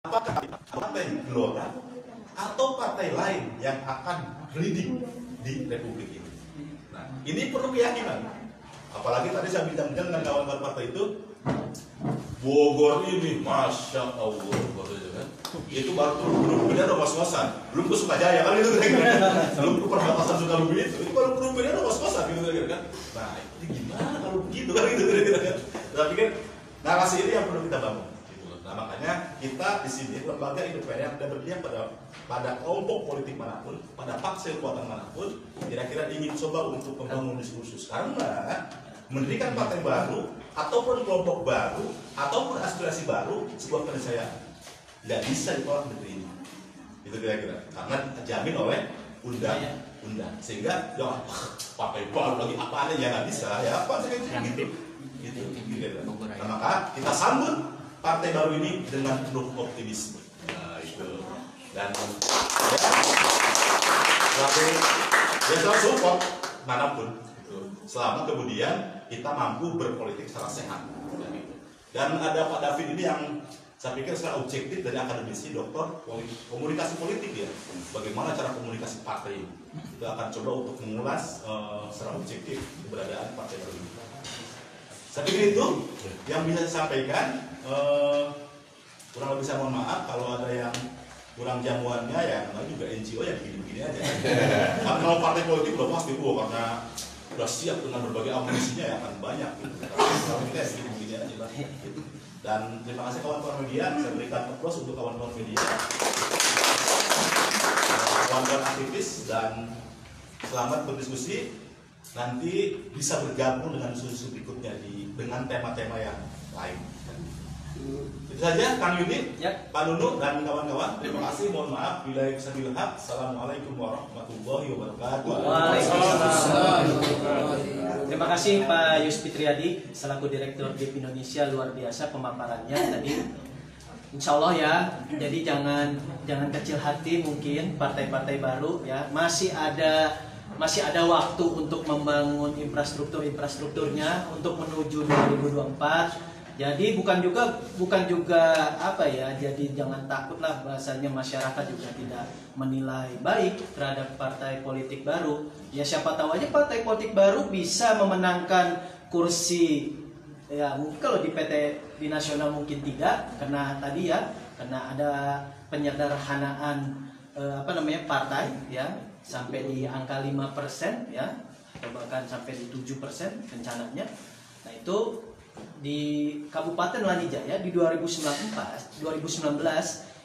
apakah partai Gelora atau partai lain yang akan leading di Republik ini. Nah, ini perlu keyakinan. Apalagi tadi saya bincang-bincang dengan kawan-kawan partai itu, Bogor ini, masya Allah, kan? Itu baru Turun udah was-wasan, belum ke Sukajaya kan itu belum ke perbatasan Sukabumi itu baru Turun udah was-wasan gitu kan. Nah, itu gimana kalau begitu kan gitu kan? Tapi kan narasi ini yang perlu kita bangun. Nah, makanya kita di sini lembaga independen dan berpihak pada kelompok politik manapun, pada paksa kekuatan manapun, kira-kira ingin coba untuk membangun diskursus karena mendirikan partai baru ataupun kelompok baru ataupun aspirasi baru sebuah keniscayaan tidak bisa ditolak negeri ini. Itu kira-kira karena dijamin oleh undang-undang sehingga ya partai baru lagi apa aja ya nggak bisa ya apa gitu. Nah, maka kita sambut partai baru ini dengan penuh optimisme. Nah, itu. Dan ya selalu support manapun gitu. Selama kemudian kita mampu berpolitik secara sehat. Dan ada Pak David ini yang saya pikir secara objektif dari akademisi doktor komunikasi politik ya. Bagaimana cara komunikasi partai ini. Kita akan coba untuk mengulas secara objektif keberadaan partai baru ini. Saya pikir itu yang bisa saya sampaikan. Kurang lebih saya mohon maaf kalau ada yang kurang jamuannya ya, namanya juga NGO ya begini-begini aja. Karena kalau partai politik udah pasti karena udah siap dengan berbagai amunisinya ya akan banyak. Gitu. Kalau kita begini aja lah. Gitu. Dan terima kasih kawan-kawan media, saya berikan applause untuk kawan-kawan media, kawan-kawan aktivis dan selamat berdiskusi. Nanti bisa bergabung dengan isu-isu berikutnya dengan tema-tema yang lain. Itu saja Kang Yudi, ya. Pak Nunu dan kawan-kawan. Terima kasih. Mohon maaf bila bisa dilahap. Assalamualaikum warahmatullahi wabarakatuh. Waalaikumsalam. Terima kasih Pak Yus Fitriadi selaku Direktur DIP Indonesia, luar biasa pemaparannya tadi. Insya Allah ya. Jadi jangan kecil hati mungkin partai-partai baru ya masih ada waktu untuk membangun infrastrukturnya untuk menuju 2024. Jadi bukan juga apa ya, jadi jangan takutlah bahasanya masyarakat juga tidak menilai baik terhadap partai politik baru. Ya siapa tahu aja partai politik baru bisa memenangkan kursi ya, mungkin kalau di nasional mungkin tidak karena tadi ya karena ada penyederhanaan partai ya sampai di angka 5% ya atau bahkan sampai di 7% rencananya. Nah, itu di Kabupaten Lanijaya di 2019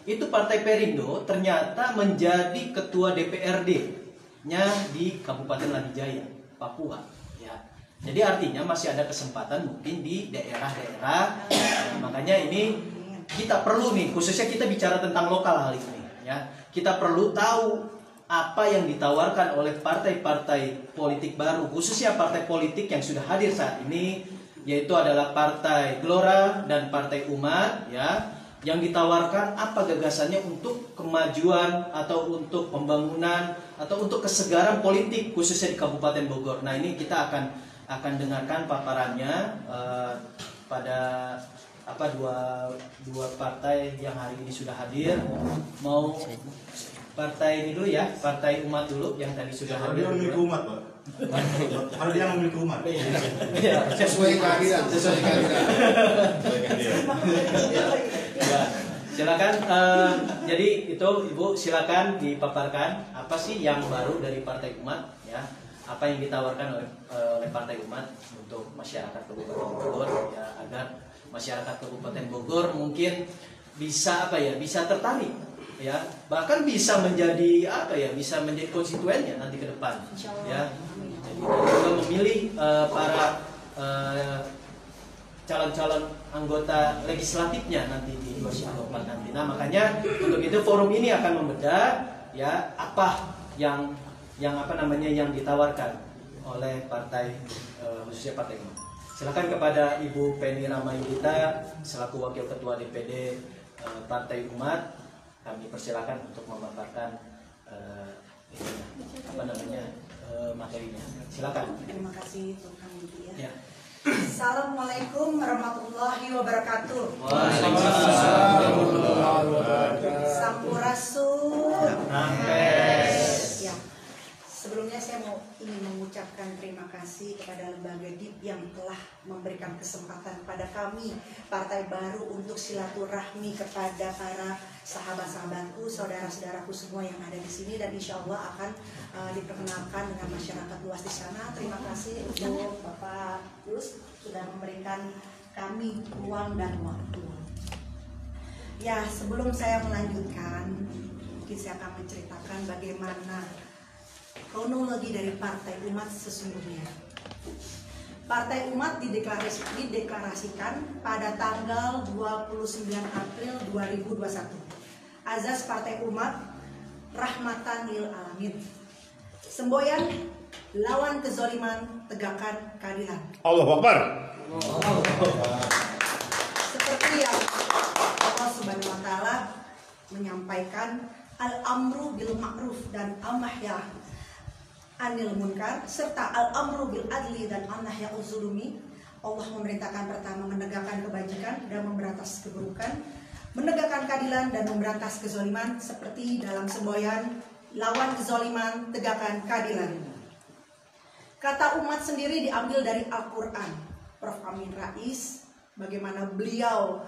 itu Partai Perindo ternyata menjadi ketua DPRD-nya di Kabupaten Lanijaya, Papua ya. Jadi artinya masih ada kesempatan mungkin di daerah-daerah. Makanya ini kita perlu nih, khususnya kita bicara tentang lokal hal ini ya. Kita perlu tahu apa yang ditawarkan oleh partai-partai politik baru, khususnya partai politik yang sudah hadir saat ini, yaitu adalah Partai Gelora dan Partai Umat ya, yang ditawarkan apa gagasannya untuk kemajuan atau untuk pembangunan atau untuk kesegaran politik khususnya di Kabupaten Bogor. Nah, ini kita akan dengarkan paparannya pada dua partai yang hari ini sudah hadir. Mau partai ini dulu ya, Partai Umat dulu yang tadi sudah hadir. Dia memiliki umat, Pak. Kalau dia memiliki umat. Iya, sesuai kehadiran. Silakan. Jadi itu Ibu silakan dipaparkan apa sih yang baru dari Partai Umat ya, apa yang ditawarkan oleh Partai Umat untuk masyarakat Kabupaten Bogor ya, agar masyarakat Kabupaten Bogor mungkin bisa bisa tertarik ya, bahkan bisa menjadi bisa menjadi konstituennya nanti ke depan ya. Jadi juga memilih para calon-calon anggota legislatifnya nanti di 2024 nanti. Nah, makanya untuk itu forum ini akan membedah ya apa yang ditawarkan oleh partai khususnya Partai Umat. Silakan kepada Ibu Penny Ramayudita selaku Wakil Ketua DPD Partai Umat, kami persilakan untuk memaparkan materinya. Silakan. Terima kasih Tuhan ya. Assalamualaikum warahmatullahi wabarakatuh. Waalaikumsalam warahmatullahi wabarakatuh. Sampurasun. Nampes. Ya. Sebelumnya saya ingin mengucapkan terima kasih kepada lembaga DIP yang telah memberikan kesempatan pada kami partai baru untuk silaturahmi kepada para sahabat-sahabatku, saudara-saudaraku semua yang ada di sini, dan insya Allah akan diperkenalkan dengan masyarakat luas di sana. Terima kasih untuk Bapak Yus sudah memberikan kami ruang dan waktu. Ya, sebelum saya melanjutkan, mungkin saya akan menceritakan bagaimana kronologi dari Partai Umat sesungguhnya. Partai Umat dideklarasikan pada tanggal 29 April 2021. Azas Partai Umat, rahmatan lil alamin. Semboyan, lawan kezoliman, tegakkan keadilan. Allahu Akbar. Seperti yang Allah Subhanahu wa Ta'ala menyampaikan, al-amru bil ma'ruf dan al-nahya anil munkar, serta al-amru bil adli dan an-nahya uzulumi. Allah memerintahkan pertama menegakkan kebajikan dan memberantas keburukan, menegakkan keadilan dan memberantas kezaliman, seperti dalam semboyan, lawan kezaliman, tegakkan keadilan. Kata umat sendiri diambil dari Al-Quran. Prof. Amin Rais, bagaimana beliau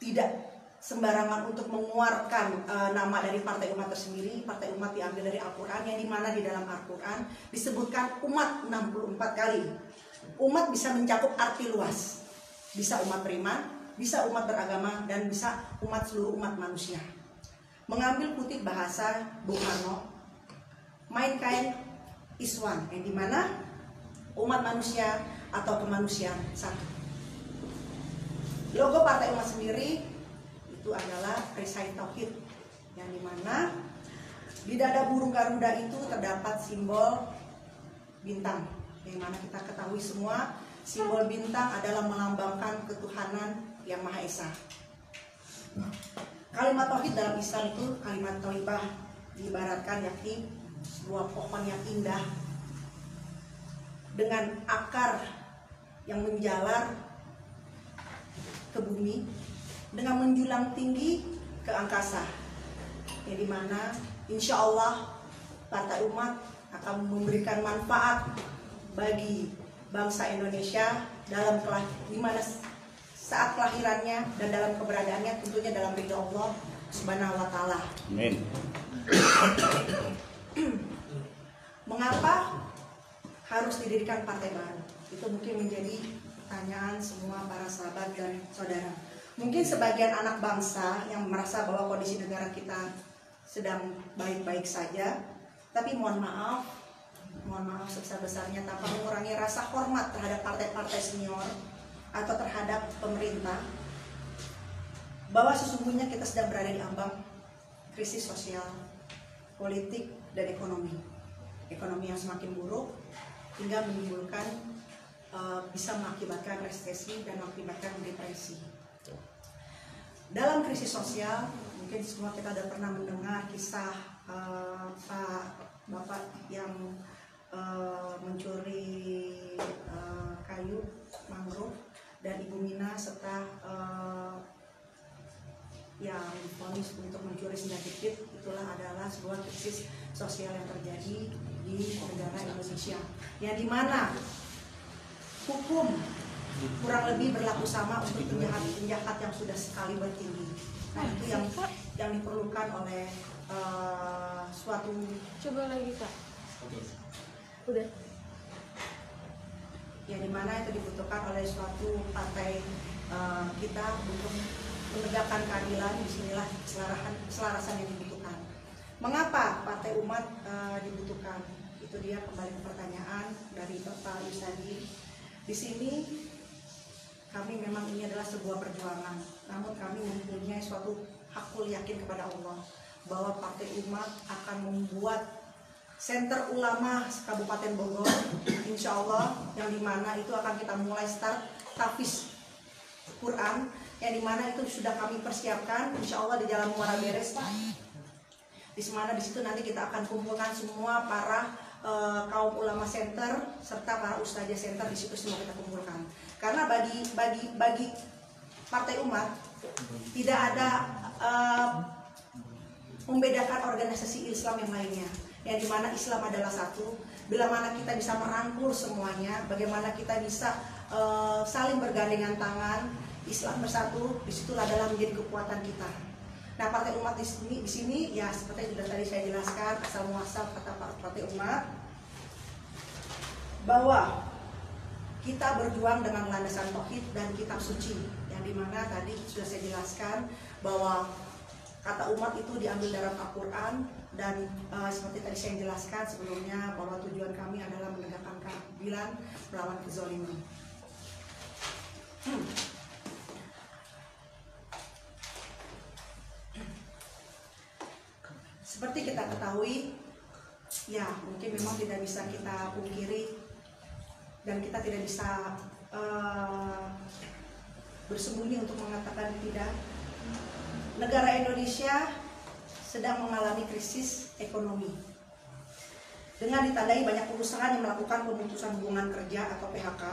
tidak sembarangan untuk mengeluarkan nama dari Partai Umat tersendiri. Partai Umat diambil dari Al-Quran, yang dimana di dalam Al-Quran disebutkan umat 64 kali. Umat bisa mencakup arti luas, bisa umat beriman, bisa umat beragama, dan bisa umat seluruh umat manusia. Mengambil kutip bahasa Bung Karno, Mankind is one, yang dimana umat manusia atau kemanusiaan satu. Logo Partai Umat sendiri itu adalah perisai tauhid, yang dimana di dada burung Garuda itu terdapat simbol bintang, yang mana kita ketahui semua simbol bintang adalah melambangkan ketuhanan yang Maha Esa. Kalimat tauhid dalam Islam itu kalimat thayyibah, diibaratkan yakni sebuah pohon yang indah dengan akar yang menjalar ke bumi dengan menjulang tinggi ke angkasa, yang dimana insya Allah Partai Umat akan memberikan manfaat bagi bangsa Indonesia dalam dimana saat kelahirannya dan dalam keberadaannya tentunya dalam ridha Allah Subhanahu wa Ta'ala. Amin. Mengapa harus didirikan partai baru? Itu mungkin menjadi pertanyaan semua para sahabat dan saudara. Mungkin sebagian anak bangsa yang merasa bahwa kondisi negara kita sedang baik-baik saja, tapi mohon maaf sebesar-besarnya tanpa mengurangi rasa hormat terhadap partai-partai senior atau terhadap pemerintah, bahwa sesungguhnya kita sedang berada di ambang krisis sosial, politik, dan ekonomi. Ekonomi yang semakin buruk hingga menimbulkan bisa mengakibatkan resesi dan mengakibatkan depresi. Dalam krisis sosial, mungkin semua kita sudah pernah mendengar kisah Bapak yang mencuri kayu mangrove, dan Ibu Mina serta yang divonis untuk mencuri senjata pit. Itulah adalah sebuah krisis sosial yang terjadi di negara Indonesia, yang dimana hukum kurang lebih berlaku sama untuk penjahat yang sudah sekali bertinggi. Nah, itu yang diperlukan oleh suatu. Coba lagi Kak. Udah. Yang dimana itu dibutuhkan oleh suatu partai kita untuk menegakkan keadilan. Disinilah keselarasan yang dibutuhkan. Mengapa Partai Umat dibutuhkan? Itu dia kembali ke pertanyaan dari Bapak Yusadi. Di sini kami memang ini adalah sebuah perjuangan, namun kami mempunyai suatu hakul yakin kepada Allah bahwa Partai Umat akan membuat Center Ulama Kabupaten Bogor, insya Allah, yang dimana itu akan kita mulai start tahfiz Quran, yang dimana itu sudah kami persiapkan, insya Allah di Jalan Muara Beres, Pak. Di mana di situ nanti kita akan kumpulkan semua para kaum ulama center serta para ustazah center di situ semua kita kumpulkan. Karena bagi Partai Umat tidak ada membedakan organisasi Islam yang lainnya, yang dimana Islam adalah satu. Bila mana kita bisa merangkul semuanya, bagaimana kita bisa saling bergandengan tangan, Islam bersatu, disitulah adalah menjadi kekuatan kita. Nah, Partai Umat di sini ya seperti sudah tadi saya jelaskan asal muasal kata Partai Umat, bahwa kita berjuang dengan landasan tauhid dan kitab suci, yang dimana tadi sudah saya jelaskan bahwa kata umat itu diambil dari Al-Quran, dan seperti tadi saya jelaskan sebelumnya bahwa tujuan kami adalah menegakkan keadilan melawan kezaliman. Seperti kita ketahui, ya mungkin memang tidak bisa kita pungkiri dan kita tidak bisa bersembunyi untuk mengatakan tidak. Negara Indonesia sedang mengalami krisis ekonomi dengan ditandai banyak perusahaan yang melakukan pemutusan hubungan kerja atau PHK.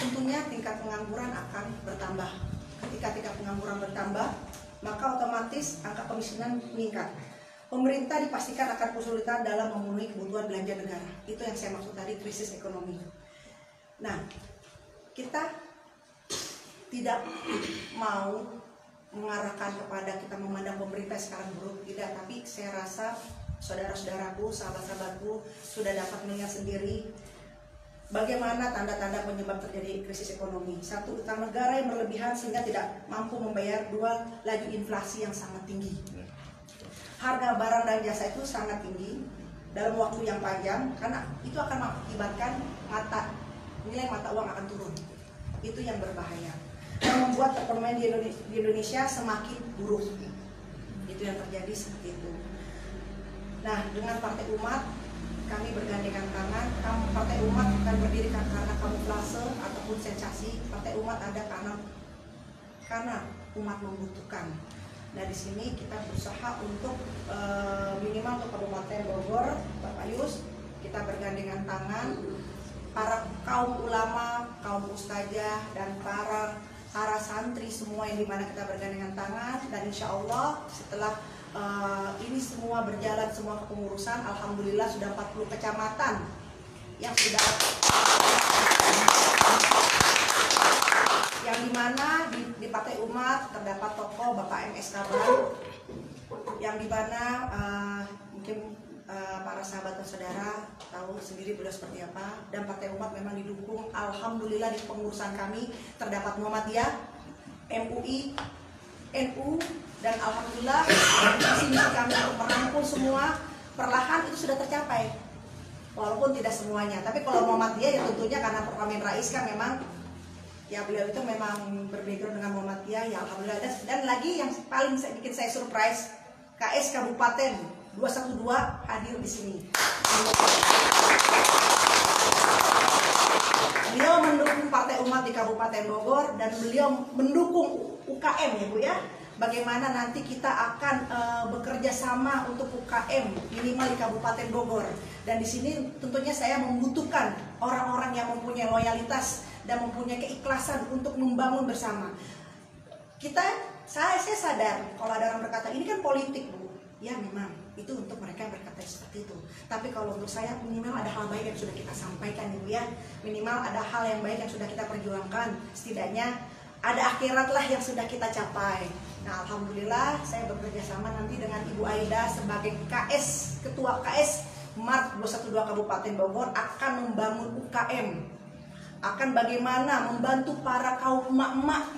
Tentunya tingkat pengangguran akan bertambah. Ketika tingkat pengangguran bertambah, maka otomatis angka kemiskinan meningkat. Pemerintah dipastikan akan kesulitan dalam memenuhi kebutuhan belanja negara. Itu yang saya maksud tadi, krisis ekonomi. Nah, kita tidak mau mengarahkan kepada kita memandang pemerintah sekarang buruk, tidak, tapi saya rasa saudara-saudaraku, sahabat-sahabatku sudah dapat melihat sendiri bagaimana tanda-tanda penyebab terjadi krisis ekonomi. Satu, utang negara yang berlebihan sehingga tidak mampu membayar. Dua, laju inflasi yang sangat tinggi. Harga barang dan jasa itu sangat tinggi dalam waktu yang panjang, karena itu akan mengakibatkan nilai mata uang akan turun. Itu yang berbahaya, yang membuat perekonomian di Indonesia semakin buruk. Itu yang terjadi seperti itu. Nah, dengan Partai Umat kami bergandengan tangan. Partai Umat bukan berdiri karena kamuflase ataupun sensasi. Partai Umat ada karena umat membutuhkan. Nah, di sini kita berusaha untuk minimal untuk Kabupaten Bogor, Bapak Yus, kita bergandengan tangan. Para kaum ulama, kaum ustazah, dan para santri semua yang dimana kita bergandengan tangan, dan insya Allah setelah ini semua berjalan, semua kepengurusan, alhamdulillah sudah 40 kecamatan yang sudah yang dimana di Partai Umat terdapat tokoh Bapak MS Kabar, yang dimana mungkin para sahabat dan saudara tahu sendiri beliau seperti apa. Dan Partai Umat memang didukung, alhamdulillah di pengurusan kami terdapat Muhammadiyah, MUI, NU, dan alhamdulillah visi misi kami untuk merangkul semua perlahan itu sudah tercapai, walaupun tidak semuanya. Tapi kalau Muhammadiyah ya tentunya karena Pak Amin Rais kan memang ya beliau itu memang berbackground dengan Muhammadiyah, ya alhamdulillah. Dan lagi yang paling bikin saya surprise, KS Kabupaten 212 hadir di sini. Beliau mendukung Partai Umat di Kabupaten Bogor, dan beliau mendukung UKM ya Bu ya. Bagaimana nanti kita akan bekerja sama untuk UKM minimal di Kabupaten Bogor. Dan di sini tentunya saya membutuhkan orang-orang yang mempunyai loyalitas dan mempunyai keikhlasan untuk membangun bersama. Saya sadar kalau ada orang berkata ini kan politik Bu. Ya memang itu untuk mereka yang berkata seperti itu. Tapi kalau untuk saya minimal ada hal baik yang sudah kita sampaikan Ibu ya. Minimal ada hal yang baik yang sudah kita perjuangkan. Setidaknya ada akhirat lah yang sudah kita capai. Nah alhamdulillah saya bekerja sama nanti dengan Ibu Aida sebagai Ketua KS Mart 212 Kabupaten Bogor akan membangun UKM. Akan bagaimana membantu para kaum emak-emak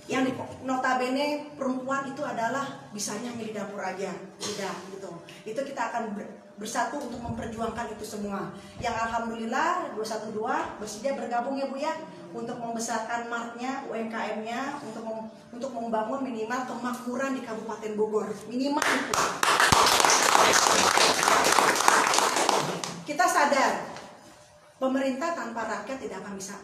yang notabene perempuan itu adalah bisanya hanya di dapur aja, tidak gitu. Itu kita akan bersatu untuk memperjuangkan itu semua. Yang alhamdulillah 212 bersedia bergabung ya Bu ya, untuk membesarkan marknya, UMKM-nya, untuk membangun minimal kemakmuran di Kabupaten Bogor, minimal itu. Kita sadar pemerintah tanpa rakyat tidak akan bisa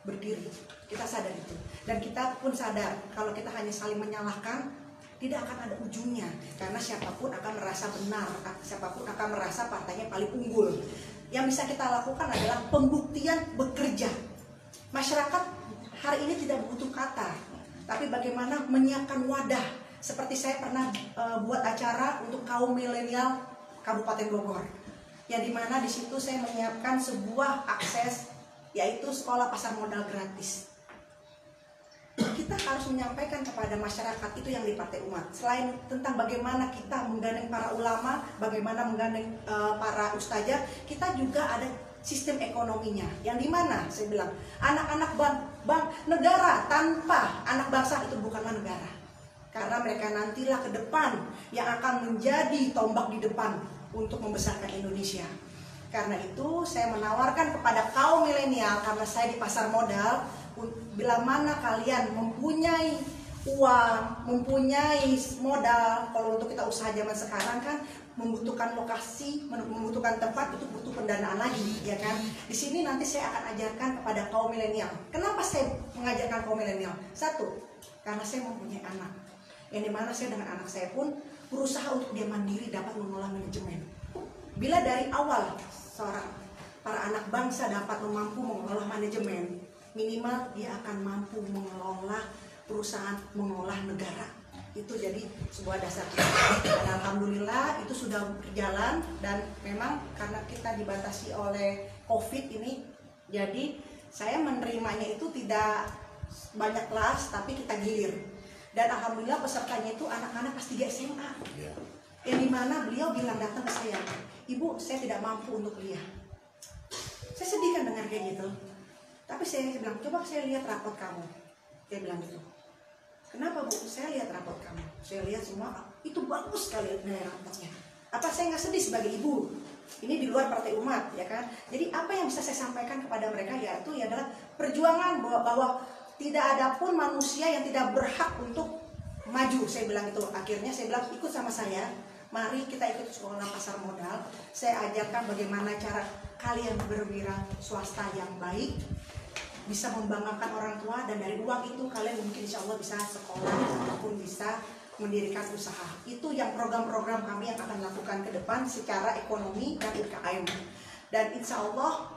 berdiri. Kita sadar itu, dan kita pun sadar kalau kita hanya saling menyalahkan tidak akan ada ujungnya, karena siapapun akan merasa benar, siapapun akan merasa partainya paling unggul. Yang bisa kita lakukan adalah pembuktian bekerja. Masyarakat hari ini tidak butuh kata, tapi bagaimana menyiapkan wadah. Seperti saya pernah buat acara untuk kaum milenial Kabupaten Bogor, yang dimana di situ saya menyiapkan sebuah akses, yaitu sekolah pasar modal gratis. Kita harus menyampaikan kepada masyarakat itu yang di Partai Umat. Selain tentang bagaimana kita menggandeng para ulama, bagaimana menggandeng para ustazah, kita juga ada sistem ekonominya. Yang dimana saya bilang anak-anak bang negara tanpa anak bangsa itu bukanlah negara. Karena mereka nantilah ke depan yang akan menjadi tombak di depan untuk membesarkan Indonesia. Karena itu saya menawarkan kepada kaum milenial, karena saya di pasar modal, bila mana kalian mempunyai uang, mempunyai modal, kalau untuk kita usaha zaman sekarang kan membutuhkan lokasi, membutuhkan tempat, itu butuh pendanaan lagi, ya kan? Di sini nanti saya akan ajarkan kepada kaum milenial. Kenapa saya mengajarkan kaum milenial? Satu, karena saya mempunyai anak, yang dimana saya dengan anak saya pun berusaha untuk dia mandiri dapat mengelola manajemen. Bila dari awal para anak bangsa dapat mampu mengelola manajemen, minimal dia akan mampu mengelola perusahaan, mengelola negara. Itu jadi sebuah dasar. Dan alhamdulillah itu sudah berjalan, dan memang karena kita dibatasi oleh COVID ini, jadi saya menerimanya itu tidak banyak kelas, tapi kita gilir. Dan alhamdulillah pesertanya itu anak-anak kelas 3 SMA. Yang dimana beliau bilang datang ke saya, "Ibu, saya tidak mampu untuk kuliah." Saya sedih kan dengar kayak gitu. Tapi saya bilang, "Coba saya lihat rapot kamu." Dia bilang gitu. "Kenapa, Bu?" "Saya lihat rapot kamu. Saya lihat semua, itu bagus sekali dari rapotnya." Apa saya nggak sedih sebagai ibu? Ini di luar Partai Umat, ya kan? Jadi apa yang bisa saya sampaikan kepada mereka, yaitu adalah perjuangan bahwa tidak ada pun manusia yang tidak berhak untuk maju. Saya bilang itu. Akhirnya saya bilang, ikut sama saya. Mari kita ikut sekolah pasar modal. Saya ajarkan bagaimana cara kalian berwira swasta yang baik, bisa membanggakan orang tua, dan dari uang itu kalian mungkin insya Allah bisa sekolah ataupun bisa mendirikan usaha. Itu yang program-program kami yang akan lakukan ke depan secara ekonomi dan UKM. Dan insya Allah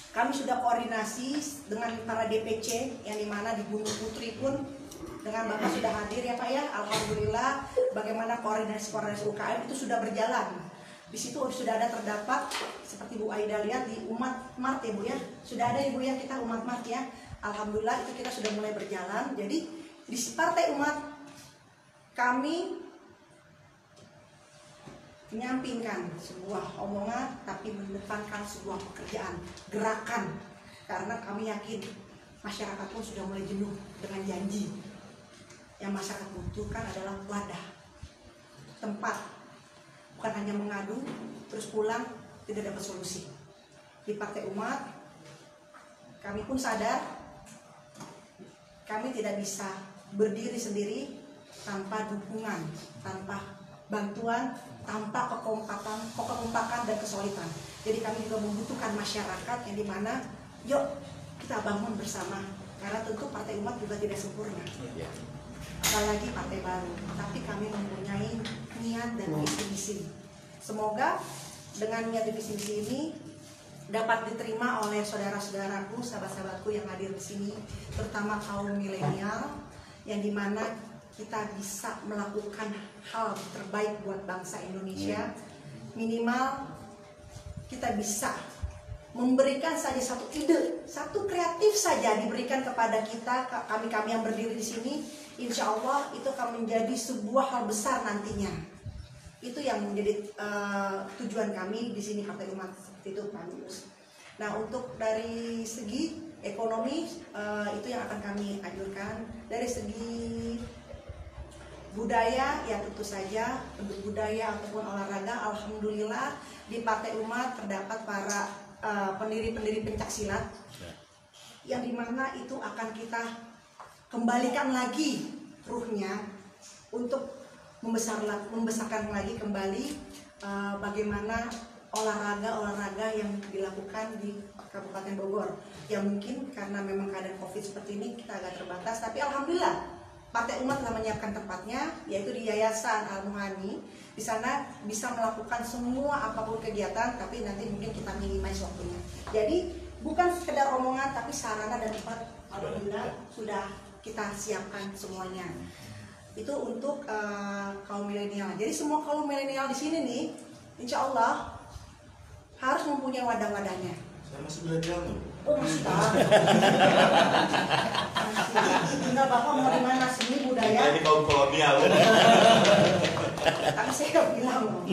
kami sudah koordinasi dengan para DPC, yang dimana di Gunung Putri pun dengan Bapak sudah hadir ya Pak ya. Alhamdulillah bagaimana koordinasi UKM itu sudah berjalan. Di situ sudah ada terdapat seperti Bu Aida lihat di Umat Mart ya Bu ya. Sudah ada Ibu ya, kita Umat Mart ya. Alhamdulillah itu kita sudah mulai berjalan. Jadi di Partai Umat kami menyampingkan sebuah omongan, tapi mendepankan sebuah pekerjaan, gerakan. Karena kami yakin masyarakat pun sudah mulai jenuh dengan janji. Yang masyarakat butuhkan adalah wadah, tempat, bukan hanya mengadu terus pulang tidak dapat solusi. Di Partai Umat kami pun sadar kami tidak bisa berdiri sendiri tanpa dukungan, tanpa bantuan, tanpa kekompakan dan kesulitan. Jadi kami juga membutuhkan masyarakat, yang dimana yuk kita bangun bersama, karena tentu Partai Umat juga tidak sempurna, apalagi partai baru, tapi kami mempunyai niat dan visi misi. Semoga dengan niat dan visi misi ini dapat diterima oleh saudara-saudaraku, sahabat-sahabatku yang hadir di sini, terutama kaum milenial, yang dimana kita bisa melakukan hal terbaik buat bangsa Indonesia. Minimal kita bisa memberikan saja satu ide, satu kreatif saja diberikan kepada kita, kami yang berdiri di sini. Insya Allah itu akan menjadi sebuah hal besar nantinya. Itu yang menjadi tujuan kami di sini Partai Umat, seperti itu Pak Yus. Nah, untuk dari segi ekonomi itu yang akan kami anjurkan. Dari segi budaya ya tentu saja, untuk budaya ataupun olahraga, alhamdulillah di Partai Umat terdapat para pendiri-pendiri pencaksilat, yang dimana itu akan kita kembalikan lagi ruhnya untuk membesarkan lagi kembali bagaimana olahraga yang dilakukan di Kabupaten Bogor. Ya mungkin karena memang keadaan COVID seperti ini kita agak terbatas, tapi alhamdulillah Partai Umat telah menyiapkan tempatnya, yaitu di Yayasan Al-Muhani. Di sana bisa melakukan semua apapun kegiatan, tapi nanti mungkin kita minimize waktunya. Jadi bukan sekedar omongan, tapi sarana dan tempat alhamdulillah sudah kita siapkan semuanya. Itu untuk kaum milenial. Jadi semua kaum milenial di sini nih, insya Allah harus mempunyai wadah-wadahnya. Saya masih milenial loh. Oh masih tahu. Tinggal bapak mau di mana, seni budaya. Ini kaum kolonial. Tapi saya bilang loh.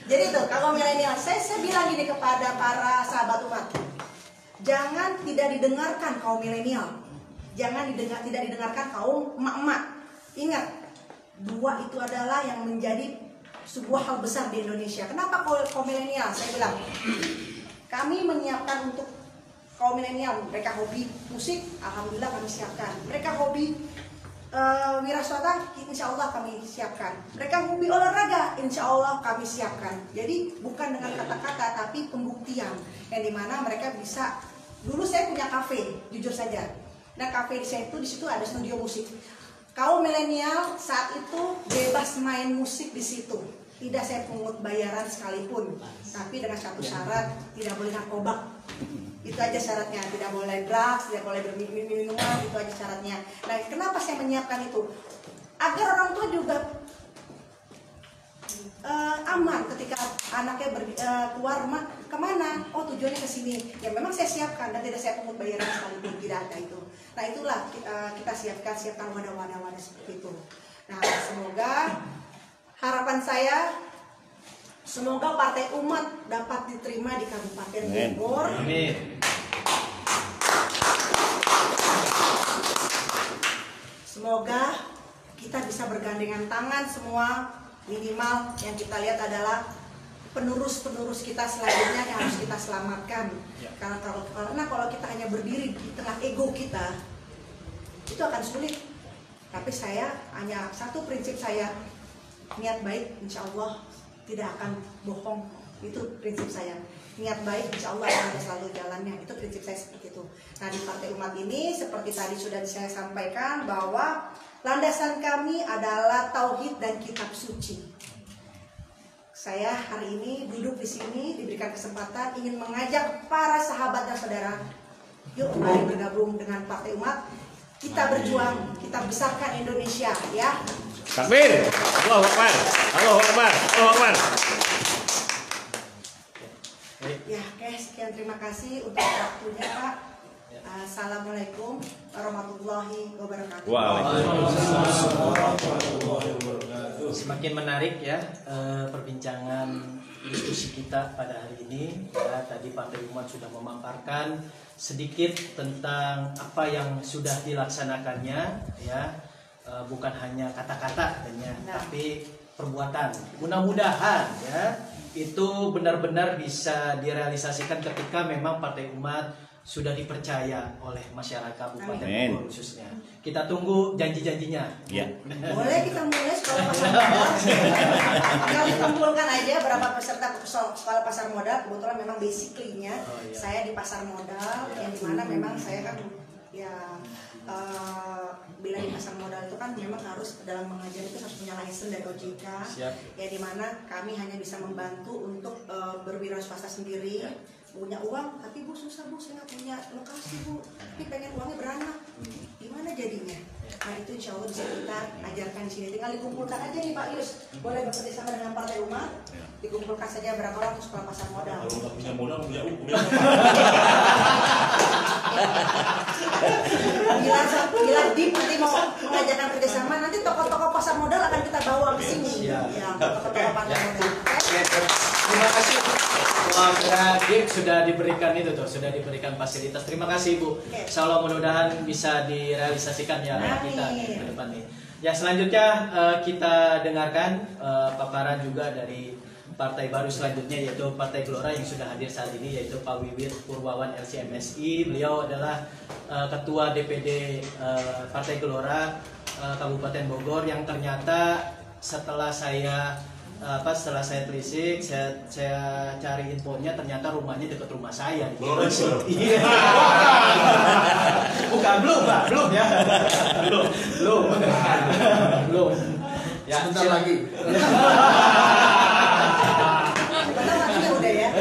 Jadi itu kalau milenial, saya bilang gini kepada para sahabat umat, jangan tidak didengarkan kaum milenial, jangan tidak didengarkan kaum emak-emak. Ingat, dua itu adalah yang menjadi sebuah hal besar di Indonesia. Kenapa kaum milenial? Saya bilang, kami menyiapkan untuk kaum milenial, mereka hobi musik, alhamdulillah kami siapkan. Mereka hobi wiraswata, insya Allah kami siapkan. Mereka hobi olahraga, insya Allah kami siapkan. Jadi bukan dengan kata-kata, tapi pembuktian, yang dimana mereka bisa. Dulu saya punya kafe, jujur saja. Nah kafe di saya itu di situ ada studio musik. Kaum milenial saat itu bebas main musik di situ. Tidak saya pungut bayaran sekalipun, tapi dengan satu syarat, tidak boleh narkoba. Itu aja syaratnya, tidak boleh drugs, tidak boleh berminum-minuman, itu aja syaratnya. Nah, kenapa saya menyiapkan itu? Agar orang tua juga aman ketika anaknya keluar rumah, kemana? Oh tujuannya ke sini. Ya memang saya siapkan dan tidak saya pungut bayaran sekalipun, tidak ada itu. Nah itulah kita siapkan wadah-wadah seperti itu. Nah semoga harapan saya, semoga Partai Umat dapat diterima di Kabupaten Bogor. Amin. Semoga kita bisa bergandengan tangan semua, minimal yang kita lihat adalah penerus-penerus kita selanjutnya yang harus kita selamatkan. Karena kalau kita hanya berdiri di tengah ego kita, itu akan sulit. Tapi saya hanya satu prinsip saya, niat baik insya Allah tidak akan bohong. Itu prinsip saya. Niat baik insya Allah akan selalu jalannya. Itu prinsip saya seperti itu. Nah di Partai Umat ini seperti tadi sudah saya sampaikan bahwa landasan kami adalah tauhid dan kitab suci. Saya hari ini duduk di sini diberikan kesempatan ingin mengajak para sahabat dan saudara, yuk mari bergabung dengan Partai Umat. Kita berjuang, kita besarkan Indonesia ya. Takbir. Allahu Akbar. Allahu Akbar. Allahu Akbar. Ya, oke, sekian terima kasih untuk waktunya Pak. Assalamualaikum warahmatullahi wabarakatuh. Semakin menarik ya perbincangan diskusi kita pada hari ini. Ya, tadi Partai Umat sudah memaparkan sedikit tentang apa yang sudah dilaksanakannya, ya, bukan hanya kata-kata katanya, tapi perbuatan. Mudah-mudahan ya itu benar-benar bisa direalisasikan ketika memang Partai Umat sudah dipercaya oleh masyarakat Kabupaten Bogor khususnya. Kita tunggu janji-janjinya. Ya. Boleh kita mulai sekolah pasar modal. Tinggal dikumpulkan aja berapa peserta sekolah pasar modal. Kebetulan memang basically-nya saya di pasar modal, yang dimana memang saya kan ya bila di pasar modal itu kan memang harus dalam mengajar itu harus punya license dari OJK. Ya dimana kami hanya bisa membantu untuk berwirausaha sendiri. Punya uang, tapi Bu susah Bu, saya nggak punya lokasi Bu, tapi pengen uangnya beranak, gimana jadinya? Nah itu insya Allah bisa kita ajarkan di sini. Tinggal dikumpulkan aja nih Pak Yus, boleh bekerja sama dengan Partai Umat, dikumpulkan saja berapa orang untuk sekolah pasar modal. Kalau nggak punya modal, punya uang. Bila Dip nanti mau mengajarkan kerjasama, nanti tokoh-tokoh pasar modal akan kita bawa ke sini. Ya, tokoh-tokoh pasar modal. Terima kasih. Wah, Dip sudah diberikan itu tuh, sudah diberikan fasilitas. Terima kasih Bu. Insya Allah mudah-mudahan bisa direalisasikan ya kita ke depan nih. Ya selanjutnya kita dengarkan paparan juga dari partai baru selanjutnya yaitu Partai Gelora yang sudah hadir saat ini yaitu Pak Wiwit Purwawan LCMSI. Beliau adalah Ketua DPD Partai Gelora Kabupaten Bogor yang ternyata setelah saya telisik, saya cari infonya ternyata rumahnya dekat rumah saya. Gelora. Iya. Bukan belum ya. Belum. Belum. Ya, Sebentar lagi. Sebentar lagi udah ya.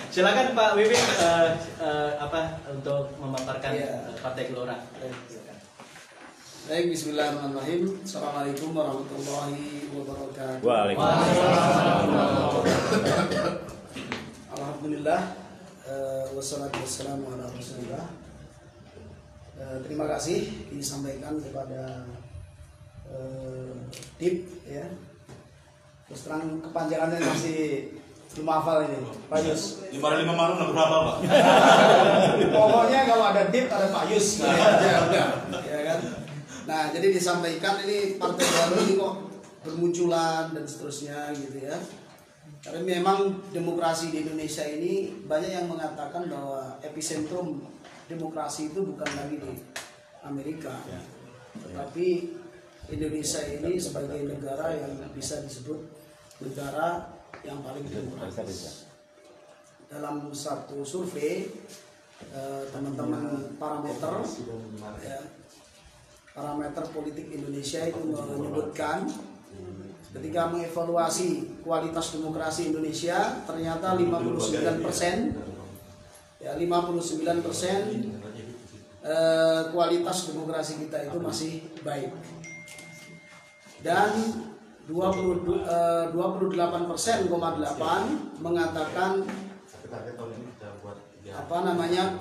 Silakan Pak Wiwin untuk memaparkan Partai Gelora. Baik, bismillahirrahmanirrahim. Assalamualaikum warahmatullahi wabarakatuh. Waalaikumsalam. Alhamdulillah, wassalatu wassalamu ala rasulillah. Terima kasih disampaikan kepada DIP ya. Terus terang kepanjangannya masih belum hafal ini, Pak Yus. 5 dari 5 Maret berapa, Pak? Pokoknya kalau ada DIP ada Pak Yus. Ya kan? Nah, jadi disampaikan ini partai baru ini kok bermunculan dan seterusnya gitu ya. Karena memang demokrasi di Indonesia ini banyak yang mengatakan bahwa epicentrum demokrasi itu bukan lagi di Amerika, tetapi Indonesia ini sebagai negara yang bisa disebut negara yang paling demokratis. Dalam satu survei teman-teman parameter ya, parameter politik Indonesia itu menyebutkan ketika mengevaluasi kualitas demokrasi Indonesia ternyata 59% ya 59% kualitas demokrasi kita itu masih baik dan 28,8% mengatakan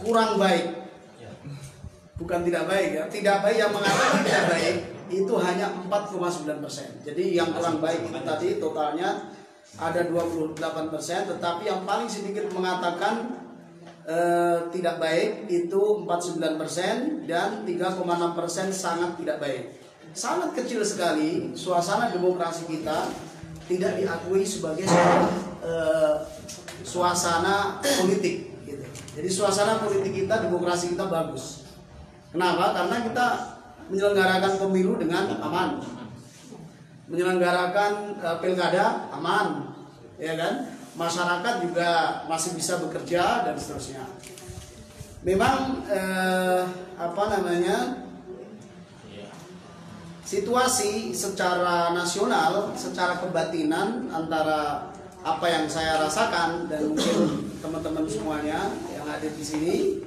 kurang baik. Bukan tidak baik ya, tidak baik yang mengatakan tidak baik itu hanya 4,9%. Jadi yang kurang baik itu tadi totalnya ada 28%, tetapi yang paling sedikit mengatakan tidak baik itu 49% dan 3,6% sangat tidak baik. Sangat kecil sekali suasana demokrasi kita tidak diakui sebagai suasana politik. Gitu. Jadi suasana politik kita, demokrasi kita bagus. Kenapa? Karena kita menyelenggarakan pemilu dengan aman, menyelenggarakan pilkada aman, ya kan? Masyarakat juga masih bisa bekerja dan seterusnya. Memang situasi secara nasional, secara kebatinan antara apa yang saya rasakan dan mungkin teman-teman semuanya yang ada di sini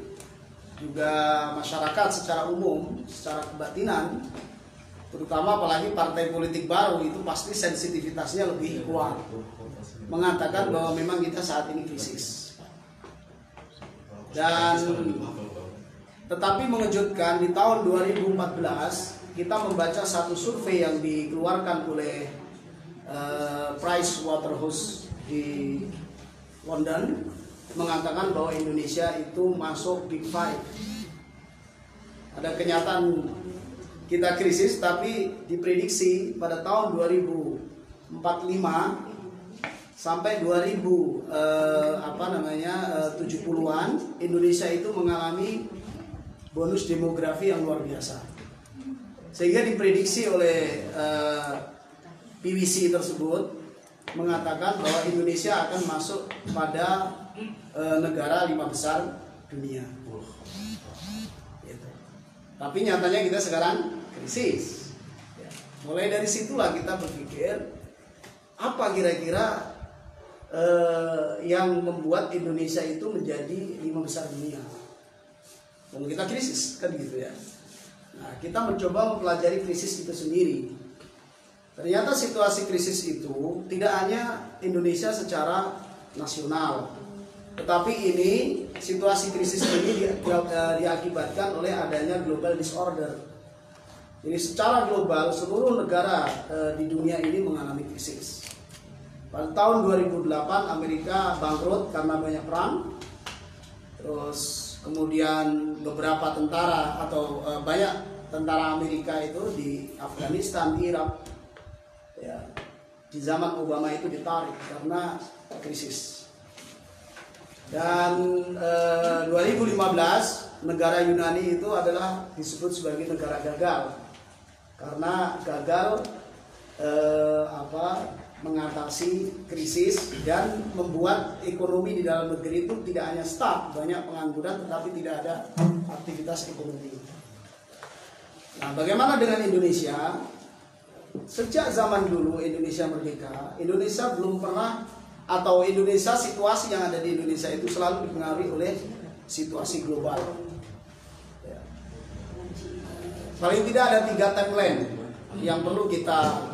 juga masyarakat secara umum, secara kebatinan, terutama apalagi partai politik baru itu pasti sensitivitasnya lebih kuat, mengatakan bahwa memang kita saat ini krisis. Dan tetapi mengejutkan di tahun 2014 kita membaca satu survei yang dikeluarkan oleh Price Waterhouse di London mengatakan bahwa Indonesia itu masuk Big Five. Ada kenyataan kita krisis, tapi diprediksi pada tahun 2045 sampai 70-an Indonesia itu mengalami bonus demografi yang luar biasa. Sehingga diprediksi oleh PwC tersebut mengatakan bahwa Indonesia akan masuk pada negara 5 besar dunia. Gitu. Tapi nyatanya kita sekarang krisis. Ya. Mulai dari situlah kita berpikir apa kira-kira yang membuat Indonesia itu menjadi 5 besar dunia. Dan kita krisis kan gitu ya. Nah, kita mencoba mempelajari krisis itu sendiri. Ternyata situasi krisis itu tidak hanya Indonesia secara nasional, tetapi ini situasi krisis ini diakibatkan oleh adanya global disorder. Jadi secara global seluruh negara di dunia ini mengalami krisis. Pada tahun 2008 Amerika bangkrut karena banyak perang. Terus kemudian beberapa tentara atau banyak tentara Amerika itu di Afghanistan, Irak, ya, di zaman Obama itu ditarik karena krisis. Dan 2015 negara Yunani itu adalah disebut sebagai negara gagal karena gagal mengatasi krisis dan membuat ekonomi di dalam negeri itu tidak hanya stuck, banyak pengangguran tetapi tidak ada aktivitas ekonomi. Nah, bagaimana dengan Indonesia? Sejak zaman dulu Indonesia merdeka, Indonesia belum pernah, atau Indonesia, situasi yang ada di Indonesia itu selalu dipengaruhi oleh situasi global. Ya. Paling tidak ada 3 timeline yang perlu kita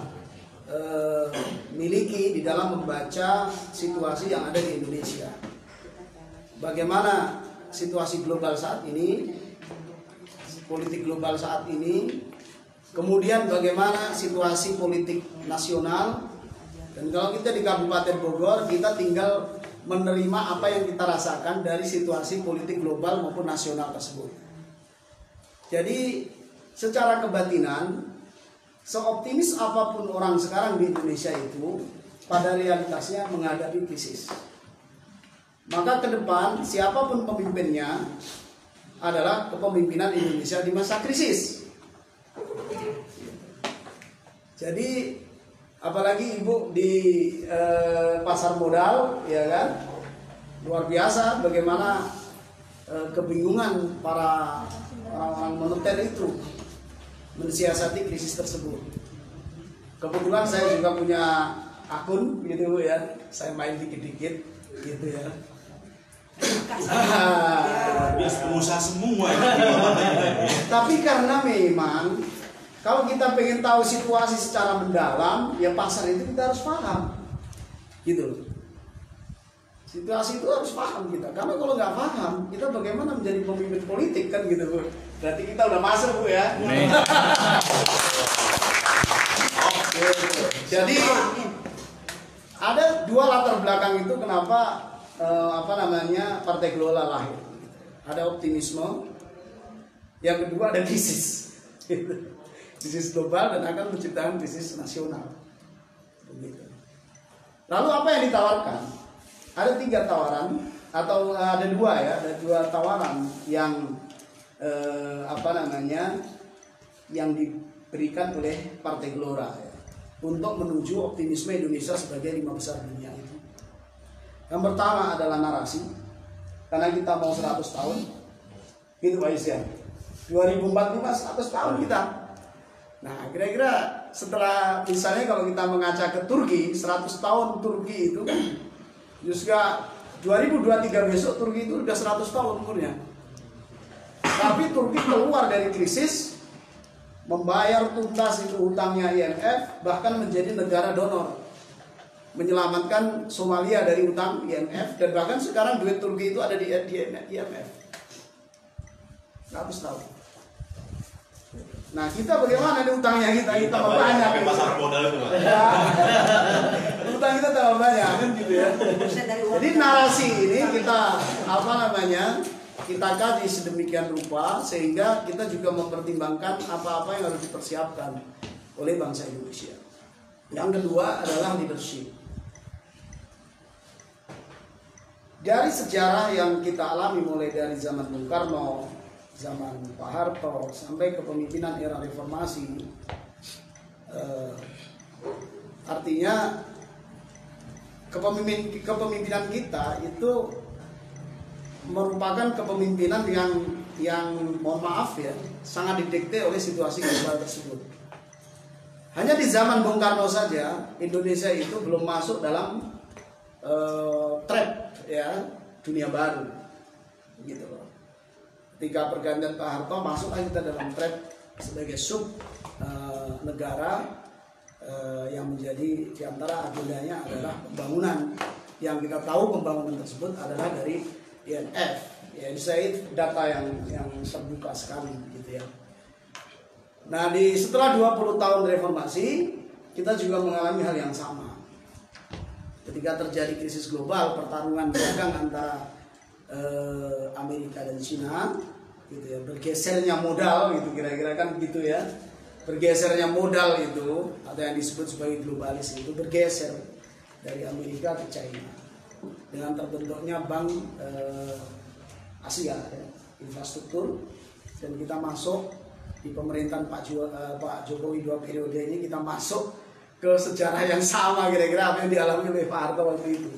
miliki di dalam membaca situasi yang ada di Indonesia. Bagaimana situasi global saat ini, politik global saat ini, kemudian bagaimana situasi politik nasional, dan kalau kita di Kabupaten Bogor, kita tinggal menerima apa yang kita rasakan dari situasi politik global maupun nasional tersebut. Jadi secara kebatinan, seoptimis apapun orang sekarang di Indonesia itu, pada realitasnya menghadapi krisis. Maka ke depan siapapun pemimpinnya adalah kepemimpinan Indonesia di masa krisis. Jadi apalagi Ibu di pasar modal, ya kan, luar biasa bagaimana kebingungan para orang-orang moneter itu mensiasati krisis tersebut. Kebetulan saya juga punya akun gitu Bu ya, saya main dikit-dikit gitu ya. Biasa pengusaha semua. Tapi karena memang kalau kita pengen tahu situasi secara mendalam, ya pasar itu kita harus paham, gitu loh. Situasi itu harus paham kita. Karena kalau nggak paham, kita bagaimana menjadi pemimpin politik kan gitu Bu. Berarti kita udah masuk Bu ya. Oke. Jadi ada 2 latar belakang itu kenapa Partai Gelora lahir. Ada optimisme, yang kedua ada krisis. Krisis global dan akan menciptakan krisis nasional. Begitu. Lalu apa yang ditawarkan? Ada 3 tawaran, atau ada 2 ya, ada 2 tawaran yang yang diberikan oleh Partai Gelora ya, untuk menuju optimisme Indonesia sebagai 5 besar dunia itu. Yang pertama adalah narasi, karena kita mau 100 tahun, gitu Pak Isyan. 2045 100 tahun kita. Nah, kira-kira setelah misalnya kalau kita mengaca ke Turki, 100 tahun Turki itu kan, juga 2023 besok Turki itu udah 100 tahun umurnya. Tapi Turki keluar dari krisis, membayar tuntas itu hutangnya IMF, bahkan menjadi negara donor, menyelamatkan Somalia dari hutang IMF, dan bahkan sekarang duit Turki itu ada di IMF. 100 tahun. Nah, kita bagaimana nih utangnya kita banyak. Pasar modal itu Pak. Ya. Utang kita tambah banyak kan gitu ya. Jadi narasi ini kita kita kaji sedemikian rupa sehingga kita juga mempertimbangkan apa-apa yang harus dipersiapkan oleh bangsa Indonesia. Yang kedua adalah leadership. Dari sejarah yang kita alami mulai dari zaman Bung Karno, zaman Pak Harto, sampai kepemimpinan era reformasi, artinya kepemimpinan kita itu merupakan kepemimpinan yang mohon maaf ya, sangat didikte oleh situasi global tersebut. Hanya di zaman Bung Karno saja Indonesia itu belum masuk dalam trap ya dunia baru, gitu loh. Ketika pergantian Pak Harto masuk kita dalam trap sebagai sub negara yang menjadi diantara agendanya adalah pembangunan. Yang kita tahu pembangunan tersebut adalah dari IMF. Ya, saya data yang terbuka sekali, gitu ya. Nah, setelah 20 tahun reformasi, kita juga mengalami hal yang sama. Ketika terjadi krisis global, pertarungan dagang antara Amerika dan Cina, gitu ya, bergesernya modal, gitu kira-kira kan gitu ya. Bergesernya modal itu, atau yang disebut sebagai globalis itu bergeser dari Amerika ke China dengan terbentuknya Bank Asia ya, infrastruktur, dan kita masuk di pemerintahan Pak Jokowi 2 periode ini, kita masuk ke sejarah yang sama kira-kira apa yang dialami oleh Pak Harto waktu itu.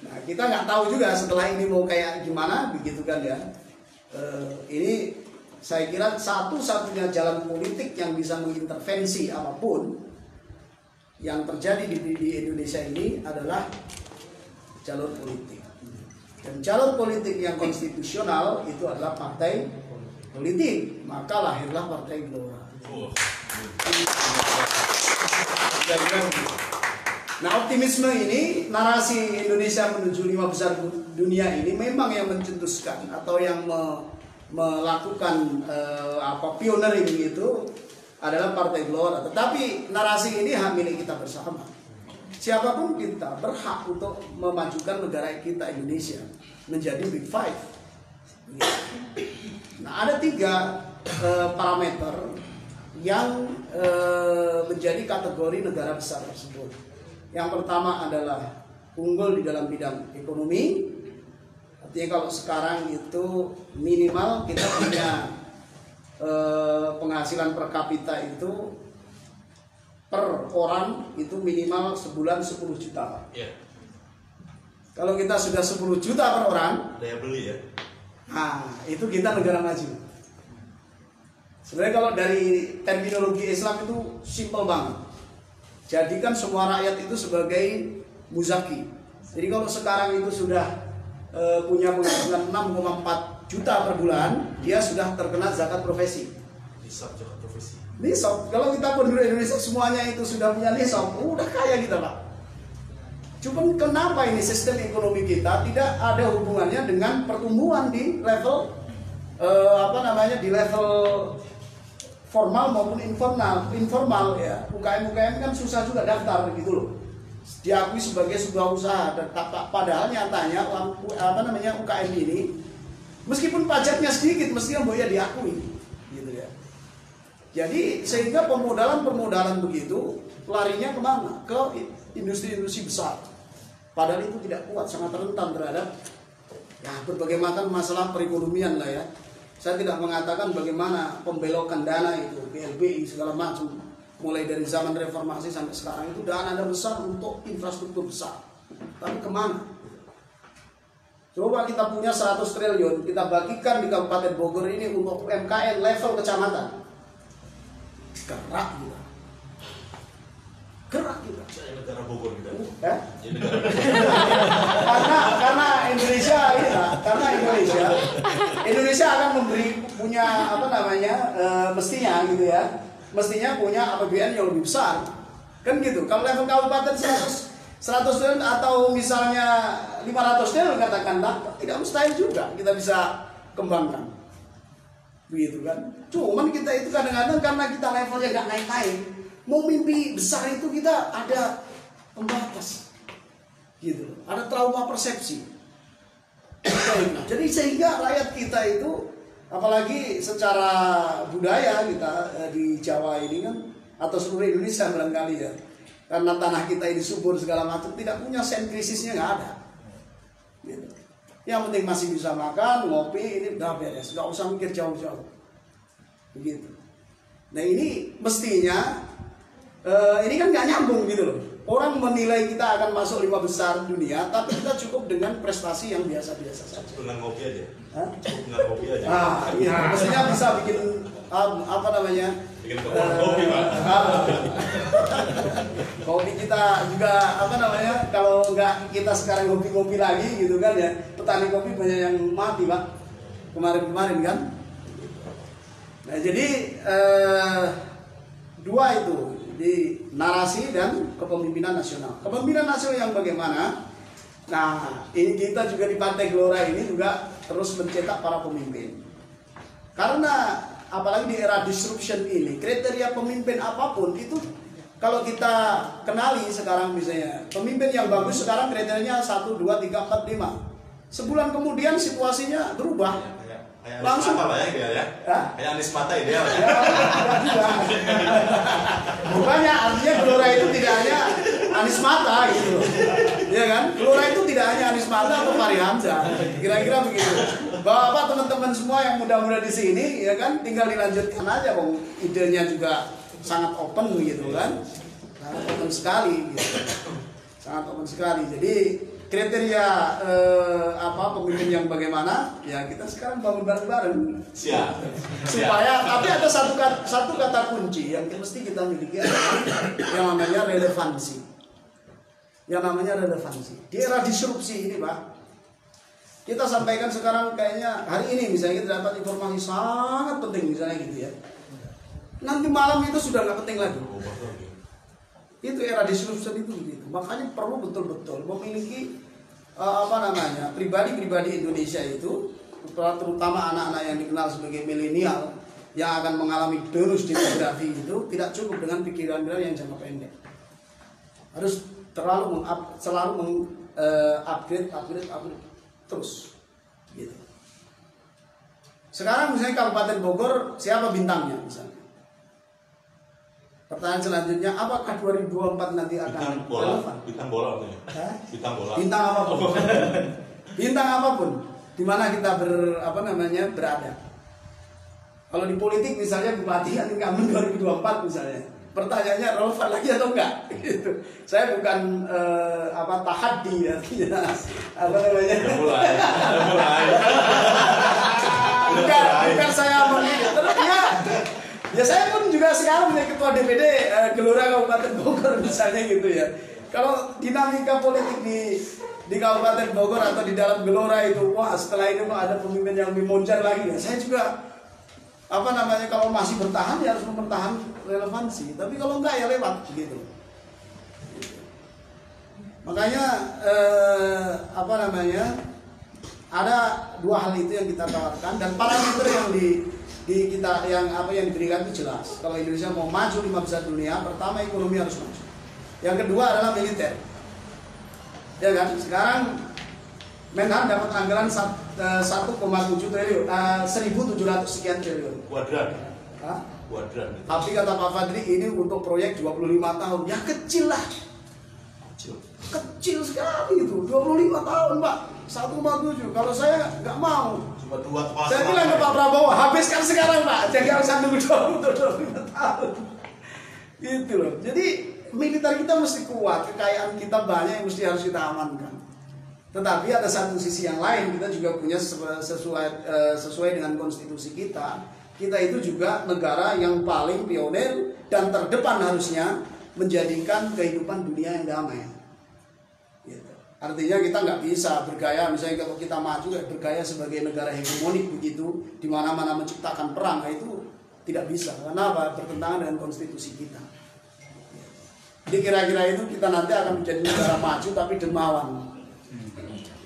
Nah, kita nggak tahu juga setelah ini mau kayak gimana, begitu kan ya. Ini saya kira satu-satunya jalan politik yang bisa mengintervensi apapun yang terjadi di Indonesia ini adalah jalur politik. Dan jalur politik yang konstitusional itu adalah partai politik. Maka lahirlah Partai Gelora. Nah, optimisme ini, narasi Indonesia menuju 5 besar dunia ini memang yang mencetuskan atau yang melakukan pioneering itu adalah Partai Gelora. Tetapi narasi ini hak milik kita bersama. Siapapun kita berhak untuk memajukan negara kita Indonesia menjadi Big Five. Nah, ada 3 parameter yang menjadi kategori negara besar tersebut. Yang pertama adalah unggul di dalam bidang ekonomi. Artinya kalau sekarang itu minimal kita punya penghasilan per kapita itu per orang itu minimal sebulan 10 juta. Iya. Kalau kita sudah 10 juta per orang, Daya beli ya. nah itu kita negara maju. Sebenarnya kalau dari terminologi Islam itu simple banget. Jadikan semua rakyat itu sebagai muzaki. Jadi kalau sekarang itu sudah punya penghasilan 6,4 juta per bulan, dia sudah terkena zakat profesi. Nisab zakat profesi. Nisab, kalau kita penduduk Indonesia semuanya itu sudah punya nisab, udah kaya kita Pak. Cuman kenapa ini sistem ekonomi kita tidak ada hubungannya dengan pertumbuhan di level di level formal maupun informal ya. UKM kan susah juga daftar gitu loh. Diakui sebagai sebuah usaha, dan padahal nyatanya UKM ini meskipun pajaknya sedikit mestinya boleh diakui gitu ya. Jadi sehingga permodalan begitu larinya kemana? Ke industri-industri besar. Padahal itu tidak kuat, sangat rentan terhadap ya berbagai macam masalah perekonomian lah ya. Saya tidak mengatakan bagaimana pembelokan dana itu, BLBI segala macam, mulai dari zaman reformasi sampai sekarang itu dana besar untuk infrastruktur besar. Tapi kemana? Coba kita punya 100 triliun, kita bagikan di Kabupaten Bogor ini untuk UMKM level kecamatan. Gerak kita. Gerak kita. Saya negara Bogor gitu. Ya? Ya, negara Bogor. karena Indonesia ini lah, karena Indonesia akan punya mestinya gitu ya, mestinya punya APBN yang lebih besar kan gitu. Kalau level kabupaten 100 triliun atau misalnya 500 triliun katakanlah, tidak mustahil juga kita bisa kembangkan begitu kan. Cuman kita itu kadang-kadang karena kita levelnya nggak naik-naik, mau mimpi besar itu kita ada pembatas gitu, ada trauma persepsi. Jadi sehingga rakyat kita itu, apalagi secara budaya kita di Jawa ini kan, atau seluruh Indonesia barangkali ya, karena tanah kita ini subur segala macam, tidak punya sentrisisnya, nggak ada gitu. Yang penting masih bisa makan, ngopi, ini udah beres, nggak usah mikir jauh-jauh begitu. Nah ini mestinya ini kan nggak nyambung gitu loh. Orang menilai kita akan masuk 5 besar dunia, tapi kita cukup dengan prestasi yang biasa-biasa saja. Dengan ngopi aja. Hah? Cukup dengan ngopi aja. Iya. Mestinya bisa bikin Bikin kopi Pak. Kopi kita juga kalau nggak kita sekarang ngopi-ngopi lagi gitu kan ya, petani kopi banyak yang mati Pak kemarin kan. Nah jadi dua itu di narasi dan kepemimpinan nasional. Kepemimpinan nasional yang bagaimana? Nah, ini kita juga di Partai Gelora ini juga terus mencetak para pemimpin. Karena apalagi di era disruption ini, kriteria pemimpin apapun itu kalau kita kenali sekarang misalnya, pemimpin yang bagus sekarang kriterianya 1, 2, 3, 4, 5. Sebulan kemudian situasinya berubah. Kayak Langsung Anies Mata lah ya ideal ya. Kayak Anies Mata ideal ya. Bukannya artinya Gelora itu tidak hanya Anies Mata gitu. Iya kan? Gelora itu tidak hanya Anies Mata atau Fahri Hamzah. Kira-kira begitu. Bapak teman-teman semua yang muda-muda di sini ya kan, tinggal dilanjutkan aja Bang. Idenya juga sangat open gitu kan. Sangat open sekali gitu. Sangat open sekali. Jadi kriteria pemimpin yang bagaimana, ya kita sekarang bangun bareng-bareng. Siap. Supaya, tapi ada satu kata kunci yang mesti kita miliki adalah yang namanya relevansi. Yang namanya relevansi. Di era disrupsi ini, Pak, kita sampaikan sekarang kayaknya hari ini misalnya kita dapat informasi sangat penting misalnya gitu ya. Nanti malam itu sudah nggak penting lagi. Itu era disruption itu begitu. Makanya perlu betul-betul memiliki pribadi-pribadi Indonesia itu, terutama anak-anak yang dikenal sebagai milenial yang akan mengalami bonus demografi itu tidak cukup dengan pikiran-pikiran yang jangka pendek. Harus selalu mengupgrade terus gitu. Sekarang misalnya Kabupaten Bogor siapa bintangnya misalnya? Pertanyaan selanjutnya, apakah 2024 nanti akan relevan? Bintang bola artinya. Bintang bola. Bintang apapun. Bintang apapun di mana kita berada. Kalau di politik misalnya bupati yang incumbent 2024 misalnya. Pertanyaannya relevan lagi atau enggak? Gitu. Saya bukan tahaddi artinya Mulai. Bukan saya mengingat. Terus ya saya pun juga sekarang menjadi ketua DPD Gelora Kabupaten Bogor misalnya gitu ya. Kalau dinamika politik di Kabupaten Bogor atau di dalam Gelora itu, wah setelah itu ada pemimpin yang lebih moncer lagi ya. Saya juga kalau masih bertahan ya harus mempertahan relevansi. Tapi kalau enggak ya lewat gitu. Makanya ada dua hal itu yang kita tawarkan dan parameter yang yang diberikan itu jelas. Kalau Indonesia mau maju 5 besar dunia, pertama ekonomi harus maju. Yang kedua adalah militer. Ya kan? Sekarang Menhan dapat anggaran 1,7 triliun, 1.700 sekian triliun. Kuadrat. Hah? Kuadrat. Tapi kata Pak Fadli ini untuk proyek 25 tahun. Ya kecil lah. Kecil sekali itu. 25 tahun, Pak. 1,7. Kalau saya nggak mau. Cuma 2,5. Saya bilang ke Pak Prabowo, habiskan sekarang, Pak. Jangan usah nunggu 25 tahun. Gitu loh. Jadi militer kita mesti kuat, kekayaan kita banyak yang mesti harus kita amankan. Tetapi ada satu sisi yang lain, kita juga punya sesuai dengan konstitusi kita. Kita itu juga negara yang paling pionir dan terdepan harusnya menjadikan kehidupan dunia yang damai. Gitu. Artinya kita nggak bisa bergaya, misalnya kalau kita maju bergaya sebagai negara hegemonik begitu, di mana-mana menciptakan perang, itu tidak bisa. Karena apa? Bertentangan dengan konstitusi kita. Jadi kira-kira itu kita nanti akan menjadi negara maju tapi dermawan.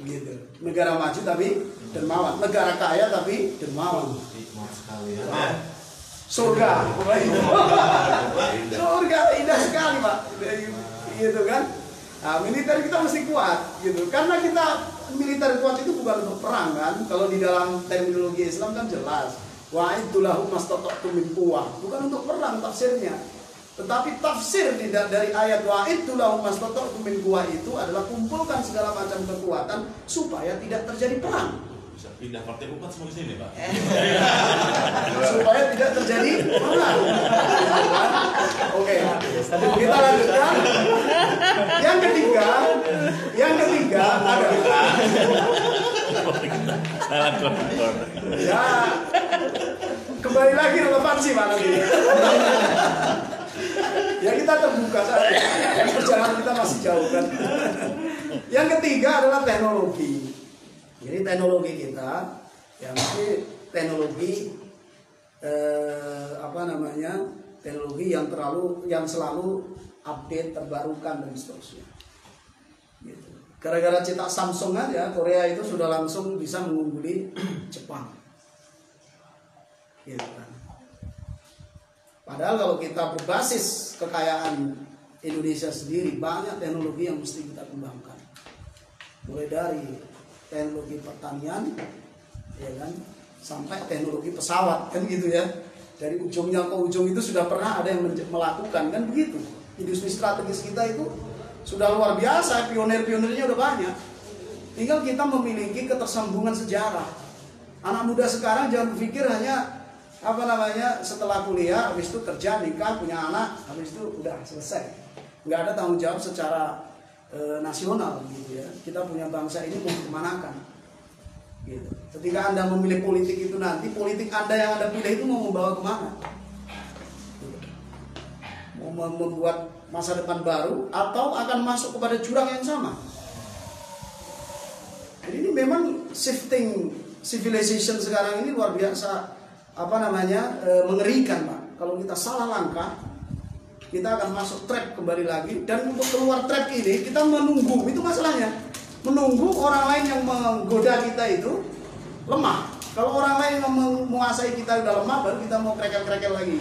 Gitu. Negara maju tapi dermawan, negara kaya tapi dermawan. Surga, surga indah sekali, Pak. Gitu kan? Nah, militer kita mesti kuat, gitu. Karena kita militer kuat itu bukan untuk perang kan? Kalau di dalam terminologi Islam kan jelas, wa'iddu lahum mastata'tum min quwwah. Bukan untuk perang tafsirnya. Tetapi tafsir dari ayat wa'iddu lahum mastata'tum min quwwah itu adalah kumpulkan segala macam kekuatan supaya tidak terjadi perang. Bisa pindah partai umat semua ke sini, Pak. Supaya tidak terjadi perang. Oke, kita lanjutkan. Yang ketiga ada. Ya, kembali lagi relevansi mana ini? Ya kita terbuka saja. Perjalanan kita masih jauh kan. Yang ketiga adalah teknologi. Jadi teknologi kita, ya mesti teknologi teknologi yang selalu update, terbarukan dan seterusnya. Gitu. Gara-gara cetak Samsung aja, Korea itu sudah langsung bisa mengungguli Jepang. Gitu kan. Padahal kalau kita berbasis kekayaan Indonesia sendiri, banyak teknologi yang mesti kita kembangkan. Mulai dari teknologi pertanian, ya kan, sampai teknologi pesawat, kan gitu ya. Dari ujungnya ke ujung itu sudah pernah ada yang melakukan, kan begitu. Industri strategis kita itu sudah luar biasa, pionir-pionirnya udah banyak. Tinggal kita memiliki ketersambungan sejarah. Anak muda sekarang jangan berpikir hanya setelah kuliah, habis itu kerja, nikah, punya anak, habis itu udah selesai. Nggak ada tanggung jawab secara nasional gitu ya. Kita punya bangsa ini mau kemanakan gitu. Ketika Anda memilih politik itu nanti, politik Anda yang Anda pilih itu mau membawa kemana gitu. Mau membuat masa depan baru atau akan masuk kepada jurang yang sama. Jadi ini memang shifting civilization sekarang ini luar biasa mengerikan, Pak. Kalau kita salah langkah, kita akan masuk trap kembali lagi. Dan untuk keluar trap ini kita menunggu, itu masalahnya. Menunggu orang lain yang menggoda kita itu lemah. Kalau orang lain yang menguasai kita udah lemah, baru kita mau krekel-krekel lagi.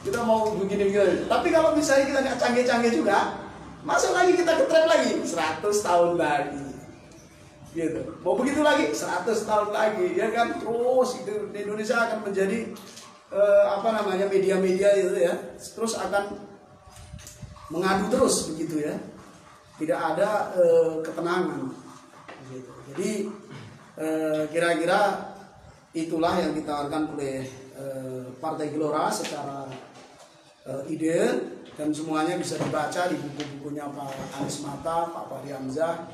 Kita mau begini-begini. Tapi kalau misalnya kita nggak canggih-canggih juga, masuk lagi kita ke trap lagi 100 tahun lagi. Gitu. Mau begitu lagi 100 tahun lagi, ya kan? Terus itu Indonesia akan menjadi media-media itu ya, terus akan mengadu terus begitu ya. Tidak ada ketenangan. Gitu. Jadi kira-kira itulah yang ditawarkan oleh Partai Gelora secara ide, dan semuanya bisa dibaca di buku-bukunya Pak Anies Mata, Pak Fahri Hamzah,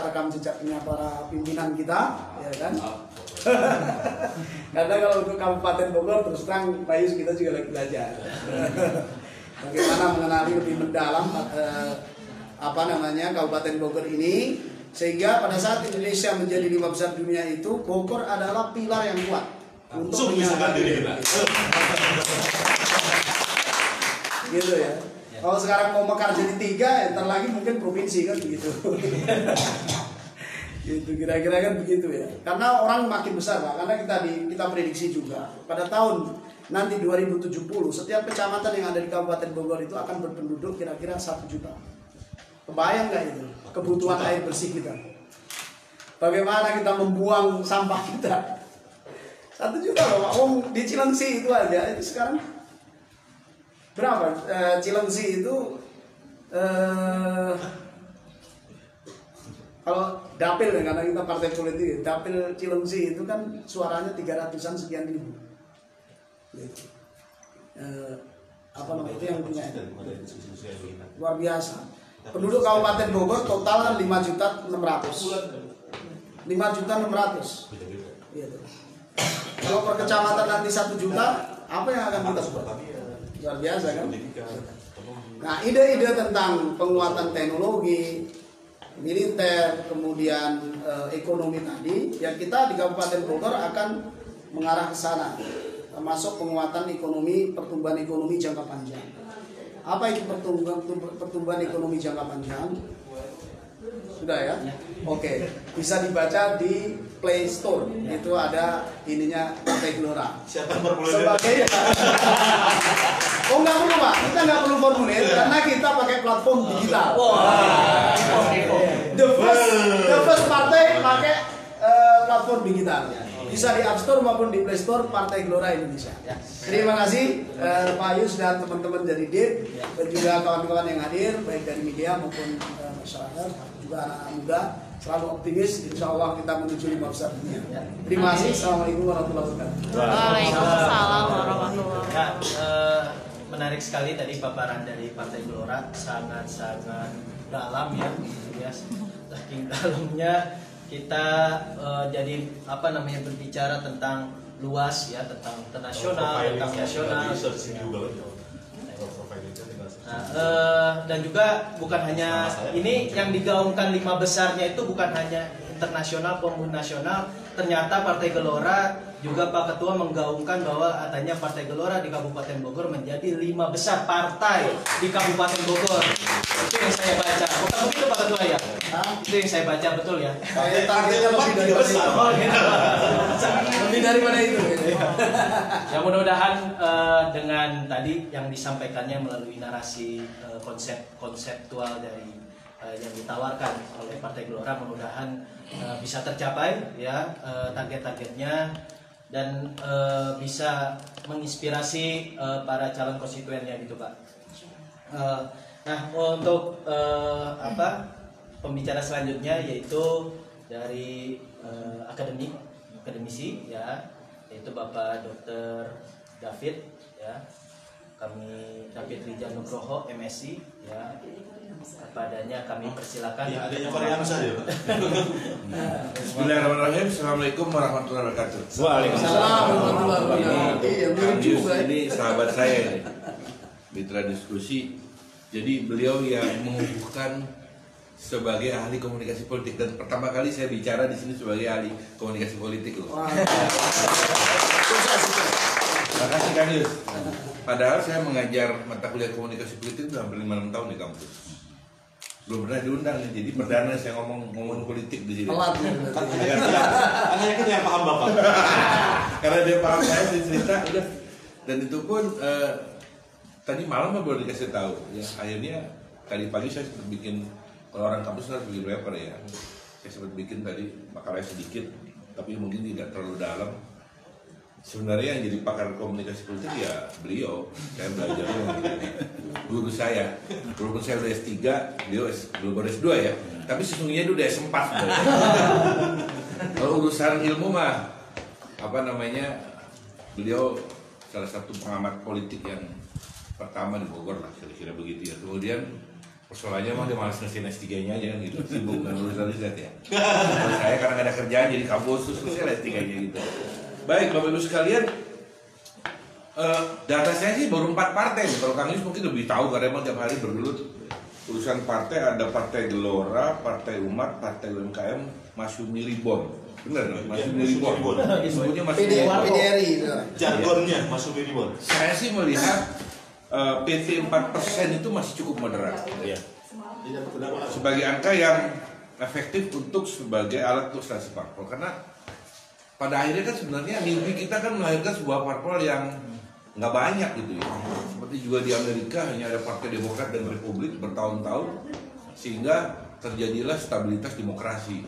rekam jejaknya para pimpinan kita, ya kan? Karena kalau untuk Kabupaten Bogor terus terang Pak Yus kita juga lagi belajar bagaimana mengenali lebih mendalam Kabupaten Bogor ini, sehingga pada saat Indonesia menjadi 5 besar dunia itu Bogor adalah pilar yang kuat untuk menyatakan diri kita. Gitu ya. Kalau sekarang mau mekar jadi 3, ntar lagi mungkin provinsi kan begitu. Gitu kira-kira kan begitu ya. Karena orang makin besar, Pak. Karena kita prediksi juga pada tahun nanti 2070 setiap kecamatan yang ada di Kabupaten Bogor itu akan berpenduduk kira-kira 1 juta. Kebayang nggak itu kebutuhan air bersih kita? Bagaimana kita membuang sampah kita? 1 juta loh, Pak. Di Cilengsi itu aja itu sekarang berapa? Cilengsi itu kalau dapil ya, karena kita partai politik, dapil Cilengsi itu kan suaranya 300-an sekian ribu. Gitu. Itu yang punya luar biasa. Penduduk Kabupaten Bogor total 5.600.000. 5.600.000. Gitu. Kalau per kecamatan nanti 1 juta, apa yang akan kita buat? Luar biasa kan? Nah, ide-ide tentang penguatan teknologi, militer, kemudian ekonomi tadi, ya kita di Kabupaten Bogor akan mengarah ke sana, termasuk penguatan ekonomi, pertumbuhan ekonomi jangka panjang. Apa itu pertumbuhan ekonomi jangka panjang? Sudah ya? Oke, bisa dibaca di Play Store. Itu ada ininya Partai Gelora. Siapa formulir? Sebagai oh nggak perlu, Pak, kita nggak perlu formulir karena kita pakai platform digital. The first partai pakai platform digital. Bisa di App Store maupun di Play Store Partai Gelora Indonesia. Terima kasih Pak Yus dan teman-teman dari DIP dan juga kawan-kawan yang hadir baik dari media maupun masyarakat, juga anak-anak muda. Selalu optimis, insya Allah kita menuju 5 besar dunia. Terima kasih. Assalamualaikum warahmatullahi wabarakatuh. Waalaikumsalam warahmatullahi wabarakatuh. Menarik sekali tadi paparan dari Partai Gelora, sangat-sangat dalam ya, saking dalamnya kita jadi berbicara tentang luas ya, tentang internasional, tentang nasional. Dan juga bukan hanya ini yang digaungkan 5 besarnya itu bukan hanya internasional maupun nasional. Ternyata Partai Gelora juga Pak Ketua menggaungkan bahwa adanya Partai Gelora di Kabupaten Bogor menjadi 5 besar partai di Kabupaten Bogor. Itu yang saya baca. Bukan begitu Pak Ketua ya? Itu yang saya baca, betul ya? Targetnya lebih dari besar. Lebih daripada itu. Ya mudah-mudahan dengan tadi yang disampaikannya melalui narasi konseptual dari yang ditawarkan oleh Partai Gelora, mudah-mudahan bisa tercapai ya target-targetnya dan bisa menginspirasi para calon konstituennya gitu Pak. Nah untuk pembicara selanjutnya yaitu dari akademisi ya, yaitu Bapak Dr. David ya. kami David Rijal Nugroho MSI ya. Kepadanya kami persilakan. Ya, adanya Korea saja, Pak. Bismillahirrahmanirrahim. Assalamualaikum warahmatullahi wabarakatuh. Waalaikumsalam. Ini sahabat saya, mitra diskusi. Jadi beliau yang mengukuhkan sebagai ahli komunikasi politik, dan pertama kali saya bicara di sini sebagai ahli komunikasi politik loh. Terima kasih Kang Yus. Padahal saya mengajar mata kuliah komunikasi politik itu hampir 5-6 tahun di kampus. Belum pernah diundang nih, jadi perdana saya ngomong politik di sini. Hanya kita yang paham Bapak. Karena dia paham saya cerita udah. Dan itu pun tadi malam baru dikasih tahu ya. Akhirnya tadi pagi saya sempat bikin, kalau orang kampus harus bikin paper ya. Saya sempat bikin tadi makalahnya sedikit, tapi mungkin tidak terlalu dalam. Sebenarnya yang jadi pakar komunikasi politik ya beliau. Saya belajar guru saya. Walaupun saya udah S3, beliau belum baru S2 ya. Tapi sesungguhnya itu udah S4 sebenarnya. Kalau urusan ilmu mah beliau salah satu pengamat politik yang pertama di Bogor lah, kira-kira begitu ya. Kemudian persoalannya mah dia malas ngasihin S3-nya aja kan gitu, sibuk dengan urusan riset ya. Kalau saya karena nggak ada kerjaan jadi kampus terus saya S3-nya gitu. Baik Bapak Ibu sekalian, data saya sih baru 4 partai. Kalau Kang Yus mungkin lebih tahu karena emang tiap hari bergelut urusan partai. Ada Partai Gelora, Partai Umat, Partai UMKM, Masyumi Ribon. Benar dong? Masyumi Ribon. Disebutnya Masyumi Ribon. PDRI. Jargonnya Masyumi Ribon. Saya sih melihat PT 4% itu masih cukup moderat. Iya. Sebagai angka yang efektif untuk sebagai alat untuk strategi parpol. Karena pada akhirnya kan sebenarnya mimpi kita kan melahirkan sebuah parpol yang nggak banyak gitu ya. Seperti juga di Amerika hanya ada Partai Demokrat dan Republik bertahun-tahun, sehingga terjadilah stabilitas demokrasi.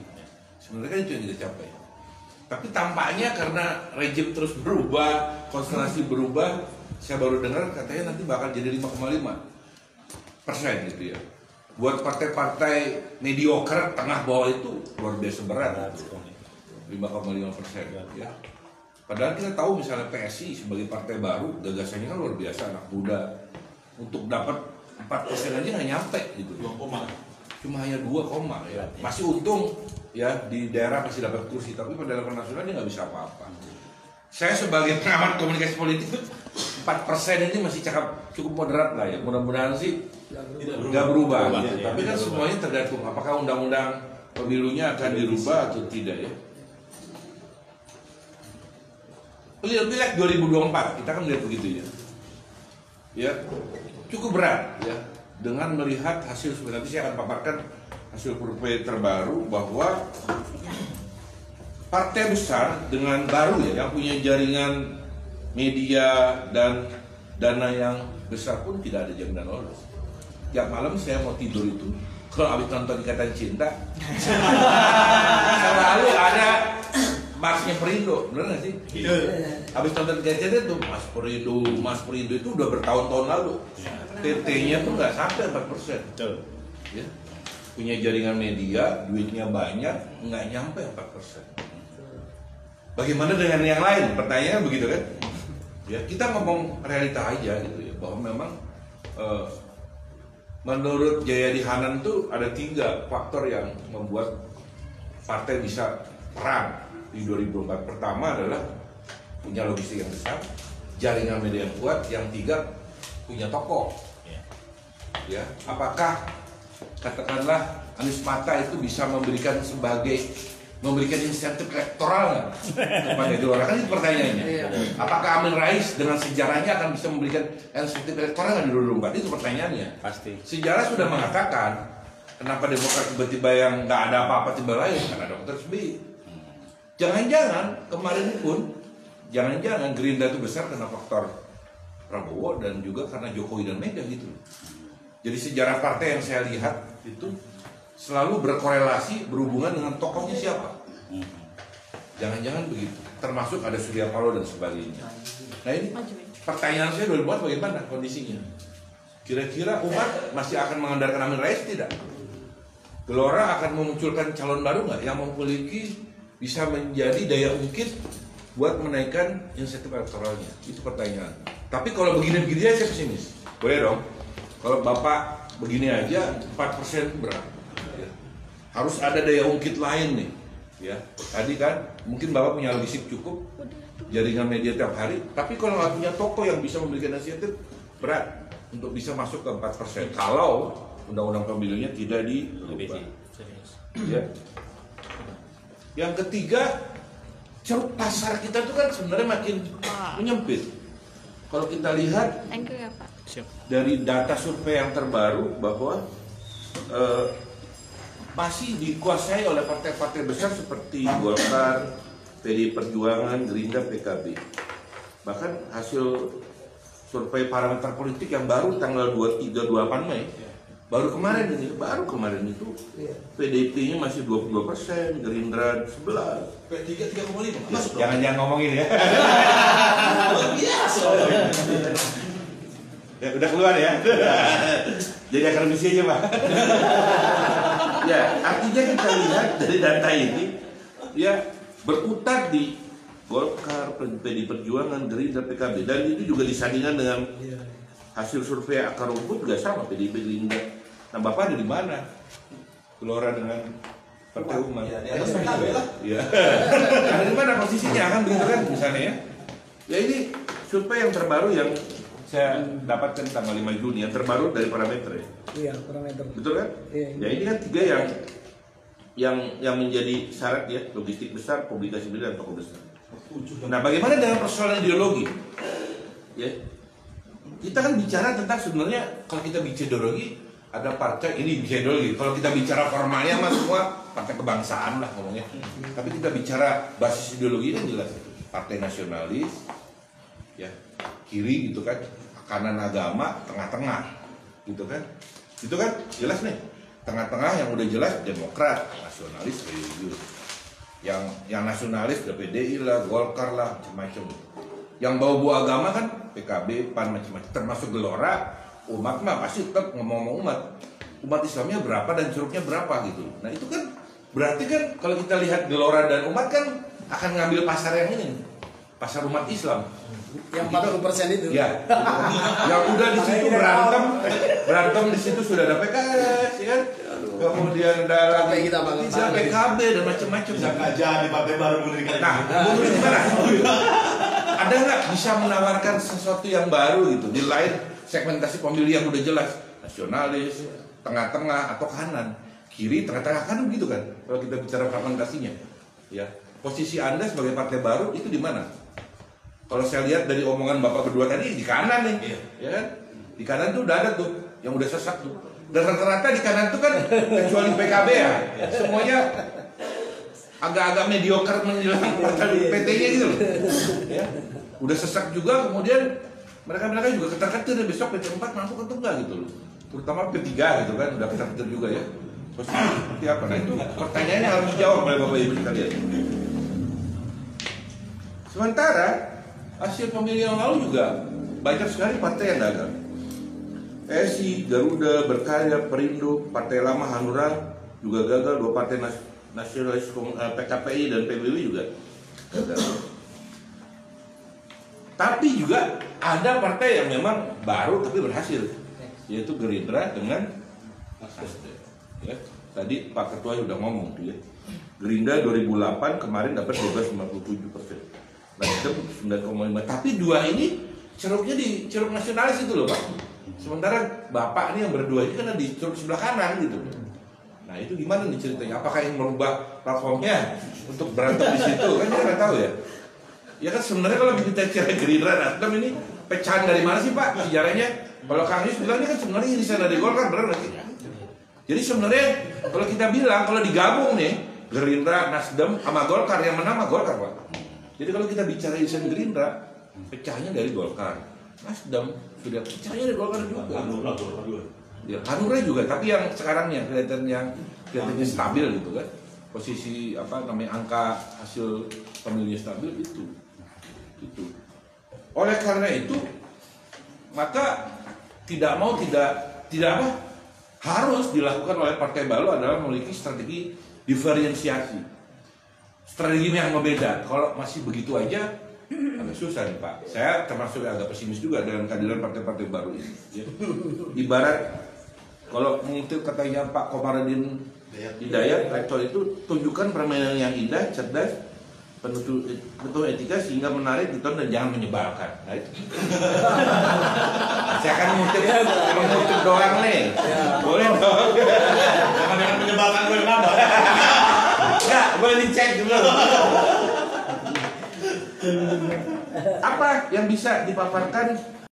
Sebenarnya kan itu yang kita capai. Tapi tampaknya karena rejim terus berubah, konstelasi berubah, saya baru dengar katanya nanti bakal jadi 5,5% gitu ya. Buat partai-partai mediocre tengah bawah itu luar biasa berat. 5,5% ya. Padahal kita tahu misalnya PSI sebagai partai baru gagasannya kan luar biasa, anak muda. Untuk dapat 4% aja nggak nyampe gitu. 2, cuma hanya 2, ya. Masih untung ya di daerah masih dapat kursi, tapi pada level nasional dia nggak bisa apa-apa. Saya sebagai pengamat komunikasi politik 4% ini masih cukup moderat lah ya. Mudah-mudahan sih nggak berubah gitu. Tapi kan semuanya tergantung apakah undang-undang pemilunya akan dirubah atau tidak ya. Pileg 2024 kita kan melihat begitu ya. Ya, cukup berat ya dengan melihat hasil nanti saya akan paparkan hasil survei terbaru bahwa partai besar dengan baru ya yang punya jaringan media dan dana yang besar pun tidak ada jaminan lolos. Tiap malam saya mau tidur itu kalau habis nonton Ikatan Cinta selalu ada Masnya Perindo, bener nggak sih? Iya. Habis nonton Ikatan itu Mas Perindo itu udah bertahun-tahun lalu. TT-nya tuh nggak sampai 4%. Betul. Ya. Punya jaringan media, duitnya banyak, nggak nyampe 4%. Bagaimana dengan yang lain? Pertanyaannya begitu kan? Ya, kita ngomong realita aja gitu ya, bahwa memang menurut Jayadi Hanan tuh ada 3 faktor yang membuat partai bisa perang di 2024. Pertama adalah punya logistik yang besar, jaringan media yang kuat, yang 3 punya tokoh. Ya, apakah katakanlah Anies Mata itu bisa memberikan insentif elektoral kepada Gelora? Kan itu pertanyaannya. Apakah Amin Rais dengan sejarahnya akan bisa memberikan insentif elektoral di 2024? Itu pertanyaannya. Pasti. Sejarah sudah mengatakan kenapa Demokrat tiba-tiba yang nggak ada apa-apa tiba lain karena ada Dr. SBY. Jangan-jangan kemarin pun Gerindra itu besar karena faktor Prabowo dan juga karena Jokowi dan Mega gitu. Jadi sejarah partai yang saya lihat itu selalu berkorelasi berhubungan dengan tokohnya siapa. Jangan-jangan begitu. Termasuk ada Surya Paloh dan sebagainya. Nah ini pertanyaan saya 2024 bagaimana kondisinya? Kira-kira umat masih akan mengandalkan Amin Rais tidak? Gelora akan memunculkan calon baru nggak yang memiliki bisa menjadi daya ungkit buat menaikkan insentif elektoralnya. Itu pertanyaan. Tapi kalau begini-begini aja saya pesimis. Boleh dong. Kalau Bapak begini aja 4% berat. Ya. Harus ada daya ungkit lain nih. Ya, tadi kan mungkin Bapak punya logistik cukup, jaringan media tiap hari. Tapi kalau nggak punya toko yang bisa memberikan insentif, berat untuk bisa masuk ke 4%. Kalau undang-undang pemilunya tidak dirubah. Ya. Yang ketiga, ceruk pasar kita tuh kan sebenarnya makin menyempit. Kalau kita lihat Thank you ya Pak. dari data survei yang terbaru bahwa masih dikuasai oleh partai-partai besar seperti Golkar, PDI Perjuangan, Gerindra, PKB. Bahkan hasil survei parameter politik yang baru tanggal 23-28 Mei, baru kemarin itu PDIP-nya masih 22%, Gerindra 11%. P3 3,5. Ya, jangan ngomongin ya. Biasa. Ya, udah keluar ya. Jadi akademisi aja Pak. Ya, artinya kita lihat dari data ini, ya berkutat di Golkar, PDI Perjuangan, Gerindra, PKB, dan itu juga disandingkan dengan hasil survei akar rumput juga sama PDIP, Gerindra. Nah, Bapak ada di mana? Gelora dengan Partai Umat. Ya, di atas PKB lah. Ya. Ada di mana posisinya kan begitu kan misalnya ya? Ya ini survei yang terbaru yang saya dapatkan tanggal 5 Juni yang terbaru dari parameter ya. Iya, parameter. Betul kan? Iya. Ya ini kan tiga yang menjadi syarat ya, logistik besar, publikasi besar, dan toko besar. Nah, bagaimana dengan persoalan ideologi? Ya, kita kan bicara tentang sebenarnya kalau kita bicara ideologi ada partai ini bisa ideologi. Kalau kita bicara formalnya mah semua partai kebangsaan lah ngomongnya. Tapi kita bicara basis ideologi kan jelas partai nasionalis, ya kiri gitu kan, kanan agama, tengah-tengah gitu kan. Itu kan jelas nih. Tengah-tengah yang udah jelas Demokrat, nasionalis, religius. Yang nasionalis udah PDI lah, Golkar lah, macam-macam. Yang bau-bau agama kan PKB, PAN, macam-macam. Termasuk Gelora, umat mah pasti tetap ngomong umat. Umat Islamnya berapa dan curugnya berapa gitu. Nah itu kan berarti kan kalau kita lihat Gelora dan umat kan akan ngambil pasar yang ini, pasar umat Islam. Yang 40% itu. Ya, yang udah di situ berantem di situ sudah ada PKS, ya kan? Kemudian ada lagi kita bangun PKB dan macam-macam. Bisa aja di partai baru mendirikan. Nah, menurut gimana? Ada nggak bisa menawarkan sesuatu yang baru gitu di lain segmentasi pemilih yang udah jelas, nasionalis, tengah-tengah atau kanan, kiri, tengah-tengah kan begitu kan? Kalau kita bicara fragmentasinya, ya posisi Anda sebagai partai baru itu di mana? Kalau saya lihat dari omongan Bapak berdua tadi di kanan nih, ya kan? Di kanan tuh udah ada tuh yang udah sesat tuh. Dan rata-rata di kanan tuh kan kecuali PKB ya, semuanya agak-agak mediocre menjelang PT-nya gitu loh. Ya. Udah sesak juga, kemudian mereka juga ketar-ketir besok PT 4 masuk atau enggak gitu loh. Terutama P3 gitu kan, udah ketar-ketir juga ya. Posisi seperti apa? Nah itu pertanyaannya harus dijawab oleh Bapak Ibu sekalian. Sementara hasil pemilihan yang lalu juga banyak sekali partai yang gagal. PSI, Garuda, Berkarya, Perindo, Partai Lama, Hanura juga gagal. Dua partai nasionalis PKPI dan PBB juga gagal. Tapi juga ada partai yang memang baru tapi berhasil, yaitu Gerindra dengan Nasdem. Ya, tadi Pak Ketua sudah ngomong tuh ya. Gerindra 2008 kemarin dapat 12,57%. Nasdem 9,5. Tapi dua ini ceruknya di ceruk nasionalis itu loh Pak. Sementara Bapak ini yang berdua ini kan di ceruk sebelah kanan gitu. Nah itu gimana nih ceritanya? Apakah yang merubah platformnya untuk berantem di situ? Kan kita nggak tahu ya. Ya kan sebenarnya kalau kita bicara Gerindra Nasdem ini pecahan dari mana sih Pak sejarahnya? Kalau Kang Yus bilang ini kan sebenarnya irisan dari Golkar, benar nggak sih? Jadi sebenarnya kalau kita bilang kalau digabung nih Gerindra, Nasdem sama Golkar yang menang sama Golkar Pak. Jadi kalau kita bicara irisan Gerindra, pecahnya dari Golkar. Nasdem sudah pecahnya dari Golkar juga. Ya, Hanura juga, tapi yang sekarang yang kelihatannya stabil gitu kan. Posisi apa namanya angka hasil pemilihnya stabil itu. Oleh karena itu maka tidak apa harus dilakukan oleh partai baru adalah memiliki strategi diferensiasi. strategi yang berbeda. Kalau masih begitu aja agak susah nih Pak. Saya termasuk agak pesimis juga dengan kehadiran partai-partai baru ini. Ya. Ibarat kalau mengutip katanya Pak Komarudin Hidayat, rektor itu tunjukkan permainan yang indah, cerdas, penuh etika sehingga menarik, ditonton dan jangan menyebalkan. Nah, itu. Saya akan mengutip doang nih. Boleh dong. Jangan menyebalkan gue nambah. Enggak, boleh dicek dulu. Apa yang bisa dipaparkan